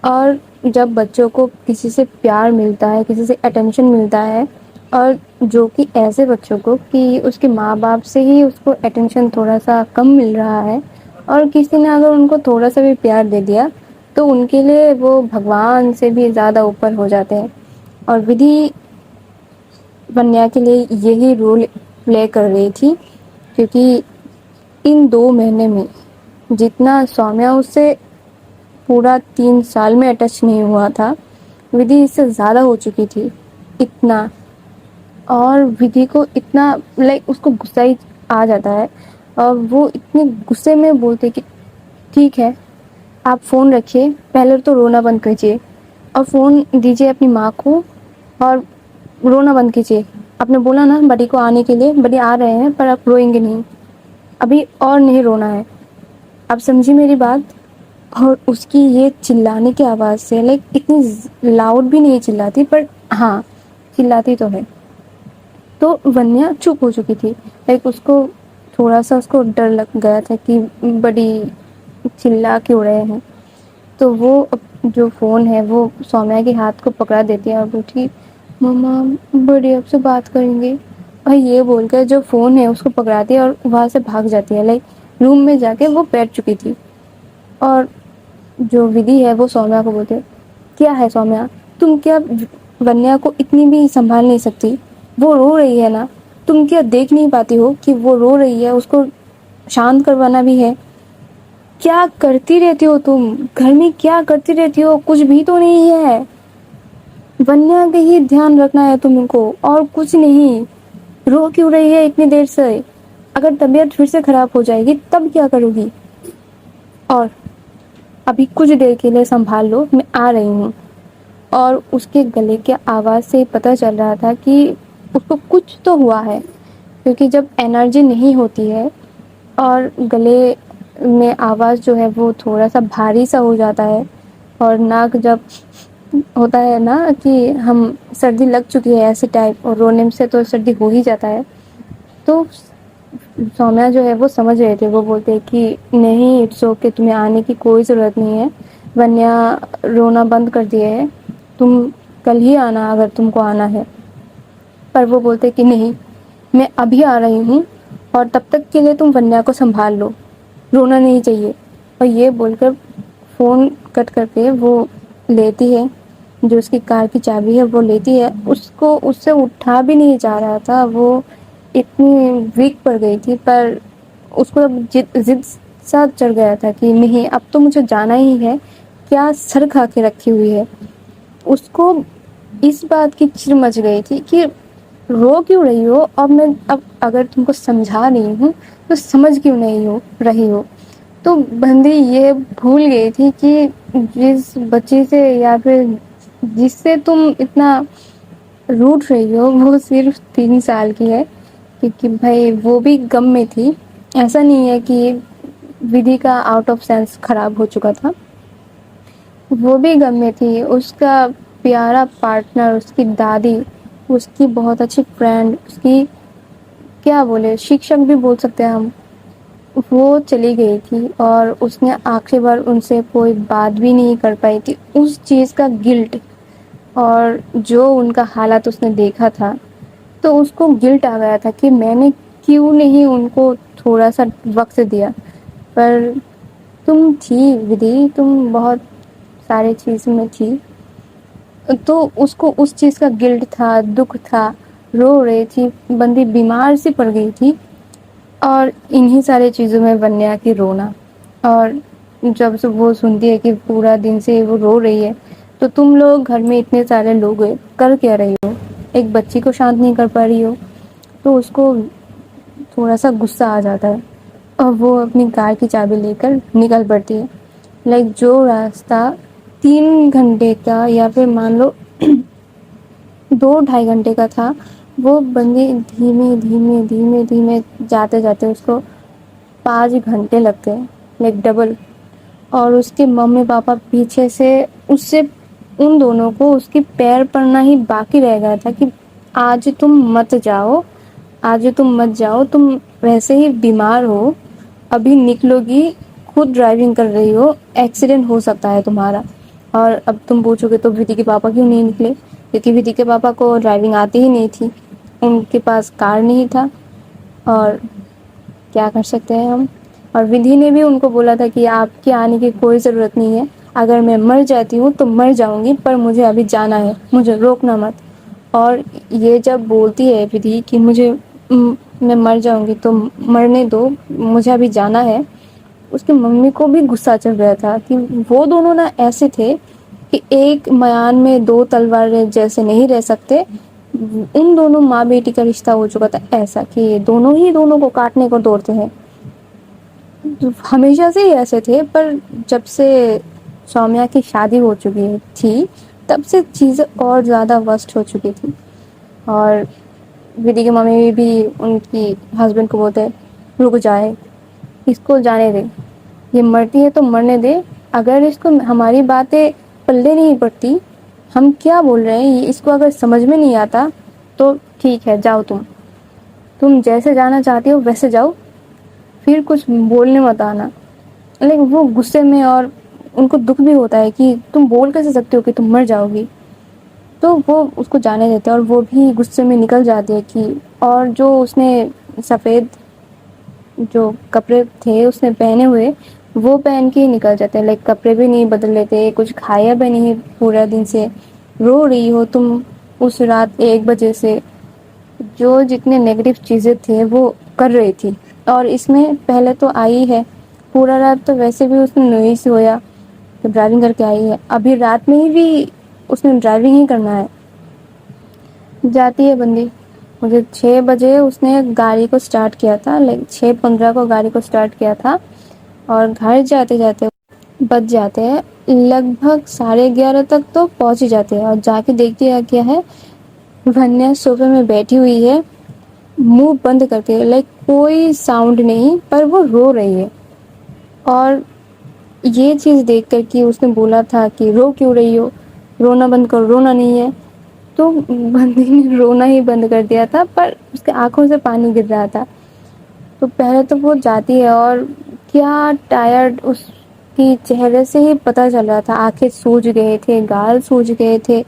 اور جب بچوں کو کسی سے پیار ملتا ہے، کسی سے اٹینشن ملتا ہے، اور جو کہ ایسے بچوں کو کہ اس کے ماں باپ سے ہی اس کو اٹینشن تھوڑا سا کم مل رہا ہے، اور کسی نے اگر ان کو تھوڑا سا بھی پیار دے دیا تو ان کے لیے وہ بھگوان سے بھی زیادہ اوپر ہو جاتے ہیں۔ اور ودھی ونیا کے لیے یہی رول پلے کر رہی تھی، کیونکہ ان 2 مہینے میں جتنا سومیہ اس سے پورا 3 سال میں اٹیچ نہیں ہوا تھا، ودھی اس سے زیادہ ہو چکی تھی، اتنا۔ اور ودھی کو اتنا لائک اس کو غصہ ہی آ جاتا ہے، اور وہ اتنے غصے میں بولتے کہ ٹھیک ہے آپ فون رکھیے، پہلے تو رونا بند کیجیے، اور فون دیجیے اپنی ماں کو، اور رونا بند کیجیے، آپ نے بولا نا بڈی کو آنے کے لیے، بڈی آ رہے ہیں پر آپ روئیں گے نہیں، ابھی اور نہیں رونا ہے، آپ سمجھی میری بات۔ اور اس کی یہ چلانے کی آواز سے، لائک اتنی لاؤڈ بھی نہیں چلاتی، پر ہاں چلاتی تو ہے۔ تو ونیا چپ ہو چکی تھی، لائک اس کو تھوڑا سا اس کو ڈر لگ گیا تھا کہ بڑی چلا کیوں رہے ہیں۔ تو وہ جو فون ہے وہ سومیہ کے ہاتھ کو پکڑا دیتی ہے، اور بولتی مما بڑی آپ سے بات کریں گے، اور یہ بول کر جو فون ہے اس کو پکڑاتی ہے اور وہاں سے بھاگ جاتی ہے، لائک روم میں جا کے وہ بیٹھ چکی تھی۔ اور جو ودھی ہے وہ سومیہ کو بولتے کیا ہے سومیہ، تم کیا ونیا کو اتنی بھی سنبھال نہیں سکتی، وہ رو رہی ہے نا، تم کیا دیکھ نہیں پاتی ہو کہ وہ رو رہی ہے، اس کو شانت کروانا بھی ہے، کیا کرتی رہتی ہو تم گھر میں، کیا کرتی رہتی ہو، کچھ بھی تو نہیں ہے، ونیا کا ہی دھیان رکھنا ہے تم کو اور کچھ نہیں، رو کیوں رہی ہے اتنی دیر سے، اگر طبیعت پھر سے خراب ہو جائے گی تب کیا کرو گی، اور ابھی کچھ دیر کے لیے سنبھال لو، میں آ رہی ہوں۔ اور اس کے گلے کے آواز سے پتہ چل رہا تھا کہ اس کو کچھ تو ہوا ہے، کیونکہ جب انرجی نہیں ہوتی ہے اور گلے میں آواز جو ہے وہ تھوڑا سا بھاری سا ہو جاتا ہے، اور ناک جب ہوتا ہے نا کہ ہم سردی لگ چکی ہے ایسے ٹائپ، اور رونے سے تو سردی ہو ہی جاتا ہے، تو سومیہ جو ہے وہ سمجھ رہے تھے، وہ بولتے کہ نہیں اٹس اوکے، تمہیں آنے کی کوئی ضرورت نہیں ہے، ونیا رونا بند کر دیا ہے، تم کل ہی آنا اگر تم کو آنا ہے۔ پر وہ بولتے کہ نہیں میں ابھی آ رہی ہوں، اور تب تک کے لیے تم ونیا کو سنبھال لو، رونا نہیں چاہیے۔ اور یہ بول کر فون کٹ کر کے وہ لیتی ہے جو اس کی کار کی چابی ہے، وہ لیتی ہے، اس کو اس سے اٹھا بھی نہیں جا رہا تھا، وہ اتنی ویک پڑ گئی تھی، پر اس کو ضد سا چڑھ گیا تھا کہ نہیں اب تو مجھے جانا ہی ہے، کیا سر کھا کے رکھی ہوئی ہے۔ اس کو اس بات کی چر مچ گئی تھی کہ رو کیوں رہی ہو، اب اگر تم کو سمجھا رہی ہوں تو سمجھ کیوں نہیں رہی ہو۔ تو بندی یہ بھول گئی تھی کہ جس بچی سے یا پھر جس سے تم اتنا روٹ رہی ہو وہ صرف 3 سال کی ہے، کیونکہ بھائی وہ بھی غم میں تھی۔ ایسا نہیں ہے کہ ودھی کا آؤٹ آف سینس خراب ہو چکا تھا، وہ بھی غم میں تھی۔ اس کا پیارا پارٹنر، اس کی دادی، اس کی بہت اچھی فرینڈ، اس کی کیا بولے شکشک بھی بول سکتے ہیں ہم، وہ چلی گئی تھی اور اس نے آخری بار ان سے کوئی بات بھی نہیں کر پائی تھی۔ اس چیز کا گلٹ اور جو ان کا حالات اس نے دیکھا تھا تو اس کو گلٹ آ گیا تھا کہ میں نے کیوں نہیں ان کو تھوڑا سا وقت دیا۔ پر تم تھی ودھی، تم بہت سارے چیز میں تھی، تو اس کو اس چیز کا گلٹ تھا، دکھ تھا، رو رہی تھی، بندی بیمار سی پڑ گئی تھی۔ اور انہی سارے چیزوں میں ونیا کی رونا، اور جب سے وہ سنتی ہے کہ پورا دن سے وہ رو رہی ہے تو تم لوگ گھر میں اتنے سارے لوگ کر کیا رہی ہو، ایک بچی کو شانت نہیں کر پا رہی ہو، تو اس کو تھوڑا سا غصہ آ جاتا ہے اور وہ اپنی کار کی چابی لے کر نکل پڑتی ہے۔ جو راستہ 3 گھنٹے کا یا پھر مان لو 2-2.5 گھنٹے کا تھا، وہ بندی دھیمے دھیمے دھیمے دھیمے جاتے جاتے اس کو 5 گھنٹے لگتے ہیں، ڈبل۔ اور اس کے ممی پاپا پیچھے سے اس سے ان دونوں کو اس کی پیر پڑنا ہی باقی رہ گیا تھا کہ آج تم مت جاؤ، آج تم مت جاؤ، تم ویسے ہی بیمار ہو، ابھی نکلو گی، خود ڈرائیونگ کر رہی ہو، ایکسیڈنٹ ہو سکتا ہے تمہارا۔ اور اب تم پوچھو گے تو ودھی کے پاپا کیوں نہیں نکلے، کیونکہ ودھی کے پاپا کو ڈرائیونگ آتی ہی نہیں تھی، ان کے پاس کار نہیں تھا، اور کیا کر سکتے ہیں ہم۔ اور ودھی نے بھی ان کو بولا تھا کہ آپ کے آنے کی کوئی ضرورت نہیں ہے، اگر میں مر جاتی ہوں تو مر جاؤں گی، پر مجھے ابھی جانا ہے، مجھے روکنا مت۔ اور یہ جب بولتی ہے ودھی کہ میں مر جاؤں گی تو مرنے دو، مجھے ابھی جانا ہے، اس کی ممی کو بھی غصہ چڑھ رہا تھا کہ وہ دونوں نا ایسے تھے کہ ایک میان میں 2 تلوار جیسے نہیں رہ سکتے، ان دونوں ماں بیٹی کا رشتہ ہو چکا تھا ایسا کہ دونوں ہی دونوں کو کاٹنے کو دوڑتے ہیں، ہمیشہ سے ہی ایسے تھے۔ پر جب سے سومیا کی شادی ہو چکی تھی تب سے چیزیں اور زیادہ ورسٹ ہو چکی تھی، اور ودھی کی ممی بھی ان کی ہسبینڈ کو بولتے رک جائے، اس کو جانے دے، یہ مرتی ہے تو مرنے دے، اگر اس کو ہماری باتیں پلے نہیں پڑتی، ہم کیا بول رہے ہیں اس کو اگر سمجھ میں نہیں آتا تو ٹھیک ہے، جاؤ، تم جیسے جانا چاہتی ہو ویسے جاؤ، پھر کچھ بولنے مت آنا۔ لیکن وہ غصے میں، اور ان کو دکھ بھی ہوتا ہے کہ تم بول کیسے سکتے ہو کہ تم مر جاؤ گی، تو وہ اس کو جانے دیتے ہیں، اور وہ بھی غصے میں نکل جاتی ہے کہ اور جو اس نے سفید جو کپڑے تھے اس نے پہنے ہوئے وہ پہن کے ہی نکل جاتے ہیں، کپڑے بھی نہیں بدل لیتے، کچھ کھایا بھی نہیں پورا دن سے، رو رہی ہو تم اس رات 1 بجے سے، جو جتنے نیگیٹو چیزیں تھے وہ کر رہی تھی۔ اور اس میں پہلے تو آئی ہے پورا رات، تو ویسے بھی اس نے نہیں سویا، ڈرائیونگ کر کے آئی ہے، ابھی رات میں ہی بھی اس نے ڈرائیونگ ہی کرنا ہے، جاتی ہے بندی۔ مجھے 6 بجے اس نے گاڑی کو سٹارٹ کیا تھا، 6:15 کو گاڑی کو سٹارٹ کیا تھا، اور گھر جاتے جاتے بج جاتے ہیں لگ بھگ 11:30 تک تو پہنچ ہی جاتے ہیں، اور جا کے دیکھتی ہے کیا ہے، ونیا صوفے میں بیٹھی ہوئی ہے، منہ بند کرتے کوئی ساؤنڈ نہیں، پر وہ رو رہی ہے۔ اور یہ چیز دیکھ کر کہ اس نے بولا تھا کہ رو کیوں رہی ہو، رونا بند کرو، رونا نہیں ہے، تو بندی نے رونا ہی بند کر دیا تھا، پر اس کے آنکھوں سے پانی گر رہا تھا۔ تو پہلے تو وہ جاتی ہے اور کیا ٹائرڈ اس کی چہرے سے ہی پتہ چل رہا تھا، آنکھیں سوج گئے تھے، گال سوج گئے تھے،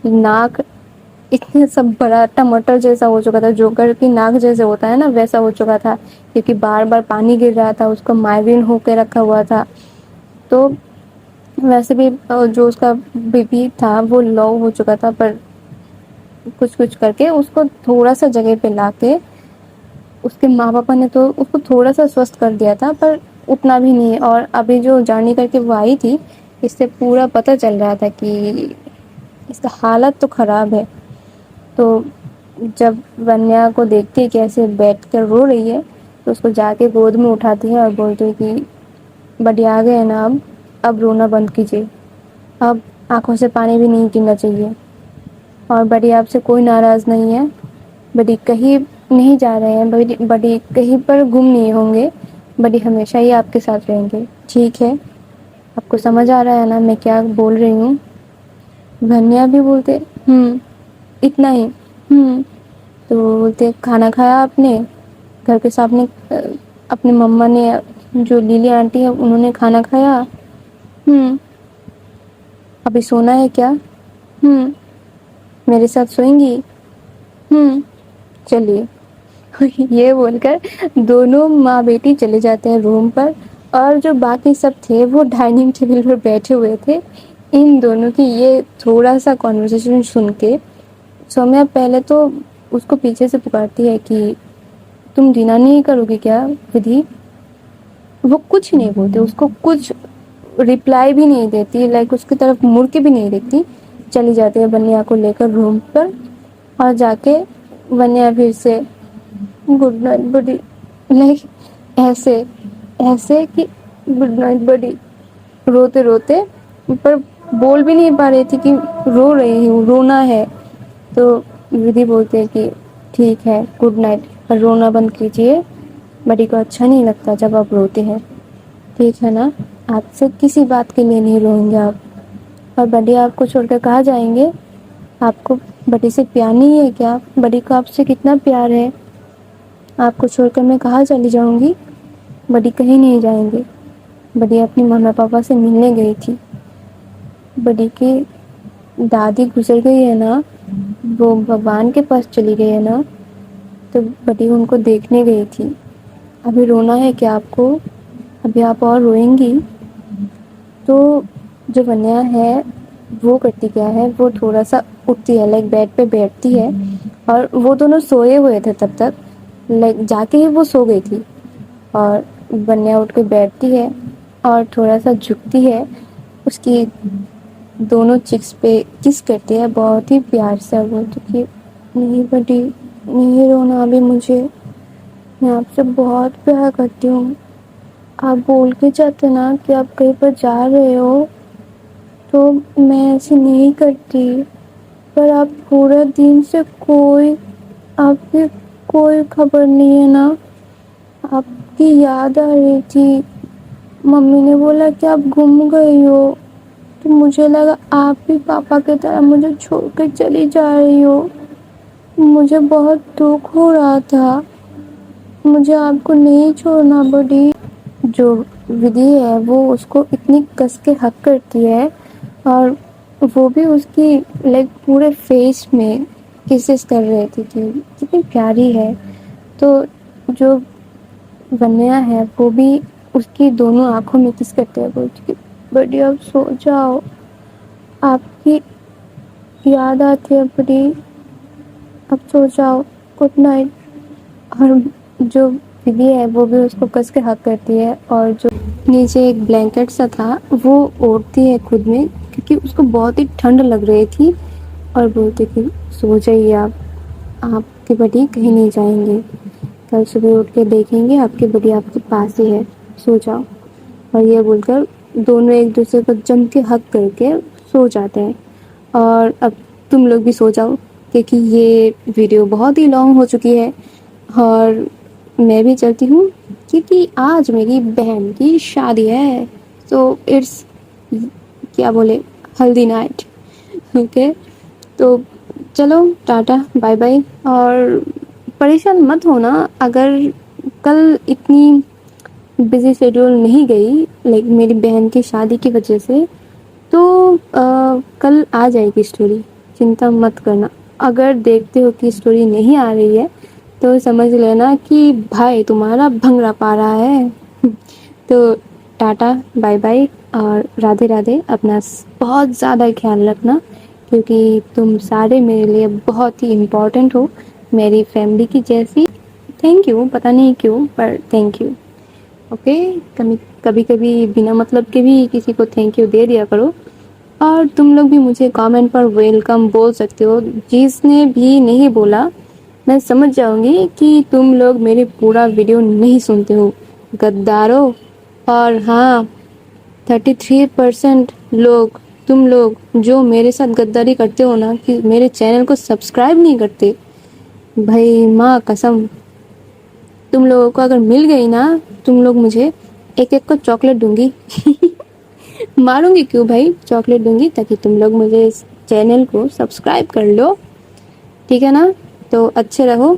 ناک اتنے سب بڑا ٹماٹر جیسا ہو چکا تھا، جوکر کی ناک جیسے ہوتا ہے نا ویسا ہو چکا تھا، کیونکہ بار بار پانی گر رہا تھا، اس کو مائگرین ہو کے رکھا ہوا تھا. تو ویسے بھی جو اس کا بی پی تھا وہ لو ہو چکا تھا، پر کچھ کر کے اس کو تھوڑا سا جگہ پہ لا کے اس کے ماں باپا نے تو اس کو تھوڑا سا سوستھ کر دیا تھا، پر اتنا بھی نہیں. اور ابھی جو جرنی کر کے وہ آئی تھی، اس سے پورا پتہ چل رہا تھا کہ اس کا حالت تو خراب ہے. تو جب ونیا کو دیکھتی ہے کہ ایسے بیٹھ کر رو رہی ہے تو اس کو جا کے گود میں اٹھاتی ہے اور بولتی ہے کہ بڈی آ گئے نا، اب رونا بند کیجیے، اب آنکھوں سے پانی بھی نہیں گرنا چاہیے، اور بڈی آپ سے کوئی ناراض نہیں ہے، بڈی کہیں نہیں جا رہے ہیں، بڈی کہیں پر گم نہیں ہوں گے، بڈی ہمیشہ ہی آپ کے ساتھ رہیں گے. ٹھیک ہے، آپ کو سمجھ آ رہا ہے نا میں کیا بول رہی ہوں؟ ونیا بھی بولتے اتنا ہی. تو بولتے کھانا کھایا آپ نے؟ گھر کے سامنے اپنی مما نے، جو لیلی آنٹی ہے انہوں نے کھانا کھایا؟ ابھی سونا ہے کیا؟ میرے ساتھ سوئیں گی؟ چلیے. یہ بول کر دونوں ماں بیٹی چلے جاتے ہیں روم پر، اور جو باقی سب تھے وہ ڈائننگ ٹیبل پر بیٹھے ہوئے تھے. ان دونوں کی یہ تھوڑا سا کنورسیشن سن کے سومیا پہلے تو اس کو پیچھے سے پکارتی ہے کہ تم ڈنر نہیں کرو گی کیا ودھی؟ وہ کچھ نہیں بولتے، اس کو کچھ ریپلائی بھی نہیں دیتی، لائک اس کی طرف مڑ کے بھی نہیں دیکھتی. چلی جاتی ہے ونیا کو لے کر روم پر، اور جا کے ونیا پھر سے گڈ نائٹ بڈی، لائک ایسے کہ گڈ نائٹ بڈی، روتے روتے، پر بول بھی نہیں پا رہی تھی کہ رو رہی ہوں، رونا ہے. تو ودھی بولتے کہ ٹھیک ہے گڈ نائٹ، پر رونا بند کیجیے، بڈی کو اچھا نہیں لگتا جب آپ روتے ہیں. ٹھیک ہے نا، آپ سے کسی بات کے لیے نہیں روئیں گے آپ. اور بڈی آپ کو چھوڑ کر کہاں جائیں گے؟ آپ کو بڈی سے پیار نہیں ہے کیا؟ بڈی کو آپ سے کتنا پیار ہے. آپ کو چھوڑ کر میں کہاں چلی جاؤں گی؟ بڈی کہیں نہیں جائیں گے. بڈی اپنی ماما پاپا سے ملنے گئی تھی. بڈی کی دادی گزر گئی ہے نا، وہ بھگوان کے پاس چلی گئی ہے نا، تو بڈی ان کو دیکھنے گئی تھی. ابھی رونا ہے کیا آپ کو؟ ابھی آپ اور روئیں گی؟ تو جو ونیا ہے وہ کرتی کیا ہے، وہ تھوڑا سا اٹھتی ہے، لائک بیڈ پہ بیٹھتی ہے، اور وہ دونوں سوئے ہوئے تھے تب تک، لائک جا کے ہی وہ سو گئی تھی. اور ونیا اٹھ کے بیٹھتی ہے اور تھوڑا سا جھکتی ہے، اس کی دونوں چکس پہ کس کرتی ہے بہت ہی پیار سے. بولتی کہ نہیں بڈی، نہیں رونا ابھی مجھے، میں آپ سے بہت پیار کرتی ہوں. آپ بول کے جاتے نا کہ آپ کہیں پر جا رہے ہو تو میں ایسے نہیں کرتی، پر آپ پورا دن سے آپ کی کوئی خبر نہیں ہے نا. آپ کی یاد آ رہی تھی، ممی نے بولا کہ آپ گم گئی ہو، تو مجھے لگا آپ بھی پاپا کی طرح مجھے چھوڑ کے چلی جا رہی ہو. مجھے بہت دکھ ہو رہا تھا، مجھے آپ کو نہیں چھوڑنا بڈی. جو ودھی ہے وہ اس کو اتنی کس کے حق کرتی ہے، اور وہ بھی اس کی لائک پورے فیس میں کسز کر رہے تھے کہ کتنی پیاری ہے. تو جو ونیا ہے وہ بھی اس کی دونوں آنکھوں میں کس کرتے ہیں، بولتی کہ بڈی اب سو جاؤ، آپ کی یاد آتی ہے بڈی، اب سو جاؤ، گڈ نائٹ. اور جو ودھی ہے وہ بھی اس کو کس کے حق کرتی ہے، اور جو نیچے ایک بلینکٹ سا تھا وہ اوڑھتی ہے خود میں، کیونکہ اس کو بہت ہی ٹھنڈ لگ رہی تھی، اور بولتی کہ سو جائیے آپ کی بڈی کہیں نہیں جائیں گے، کل صبح اٹھ کے دیکھیں گے آپ کی بڈی آپ کے پاس ہی ہے، سو جاؤ. اور یہ بول کر دونوں ایک دوسرے کو جم کے ہگ کر کے سو جاتے ہیں. اور اب تم لوگ بھی سو جاؤ، کیونکہ یہ ویڈیو بہت ہی لانگ ہو چکی ہے، اور میں بھی چلتی ہوں کیونکہ آج میری بہن کی شادی ہے. سو اٹس کیا بولے، ہلدی نائٹ. اوکے، تو چلو ٹاٹا بائے بائے. اور پریشان مت ہونا اگر کل اتنی بزی شیڈول نہیں گئی، لائک میری بہن کی شادی کی وجہ سے، تو کل آ جائے گی اسٹوری، چنتا مت کرنا. اگر دیکھتے ہو کہ اسٹوری نہیں آ رہی ہے تو سمجھ لینا کہ بھائی تمہارا بھنگڑا پا رہا ہے. تو ٹاٹا بائی بائی اور رادھے رادھے. اپنا بہت زیادہ خیال رکھنا کیونکہ تم سارے میرے لیے بہت ہی امپورٹنٹ ہو, میری فیملی کی جیسی. تھینک یو, پتہ نہیں کیوں پر تھینک یو. اوکے, کبھی کبھی بنا مطلب کے بھی کسی کو تھینک یو دے دیا کرو. اور تم لوگ بھی مجھے کامنٹ پر ویلکم بول سکتے ہو. جس نے بھی نہیں بولا میں سمجھ جاؤں گی کہ تم لوگ میرے پورا ویڈیو نہیں سنتے ہو, غدارو. اور ہاں 33% لوگ, تم لوگ جو میرے ساتھ غداری کرتے ہو نا, کہ میرے چینل کو سبسکرائب نہیں کرتے, بھائی ماں قسم تم لوگوں کو اگر مل گئی نا, تم لوگ مجھے ایک ایک کو چاکلیٹ دوں گی. ماروں گی کیوں بھائی, چاکلیٹ دوں گی تاکہ تم لوگ مجھے اس چینل کو سبسکرائب کر لو. ٹھیک ہے نا. تو اچھے رہو,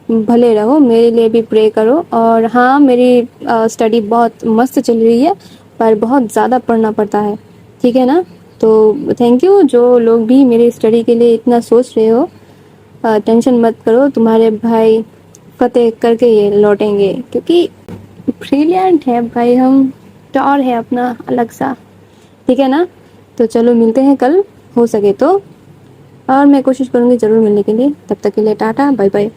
بھلے رہو, میرے لیے بھی پرے کرو. اور ہاں میری اسٹڈی بہت مست چل رہی ہے پر بہت زیادہ پڑھنا پڑتا ہے. ٹھیک ہے نا. تو تھینک یو جو لوگ بھی میری اسٹڈی کے لیے اتنا سوچ رہے ہو. ٹینشن مت کرو, تمہارے بھائی فتح کر کے یہ لوٹیں گے کیونکہ بریلینٹ ہے بھائی, ہم ٹور ہے اپنا الگ سا. ٹھیک ہے نا. تو چلو ملتے ہیں کل ہو سکے تو, اور میں کوشش کروں گی ضرور ملنے کے لیے. تب تک کے لیے ٹاٹا بائی بائی.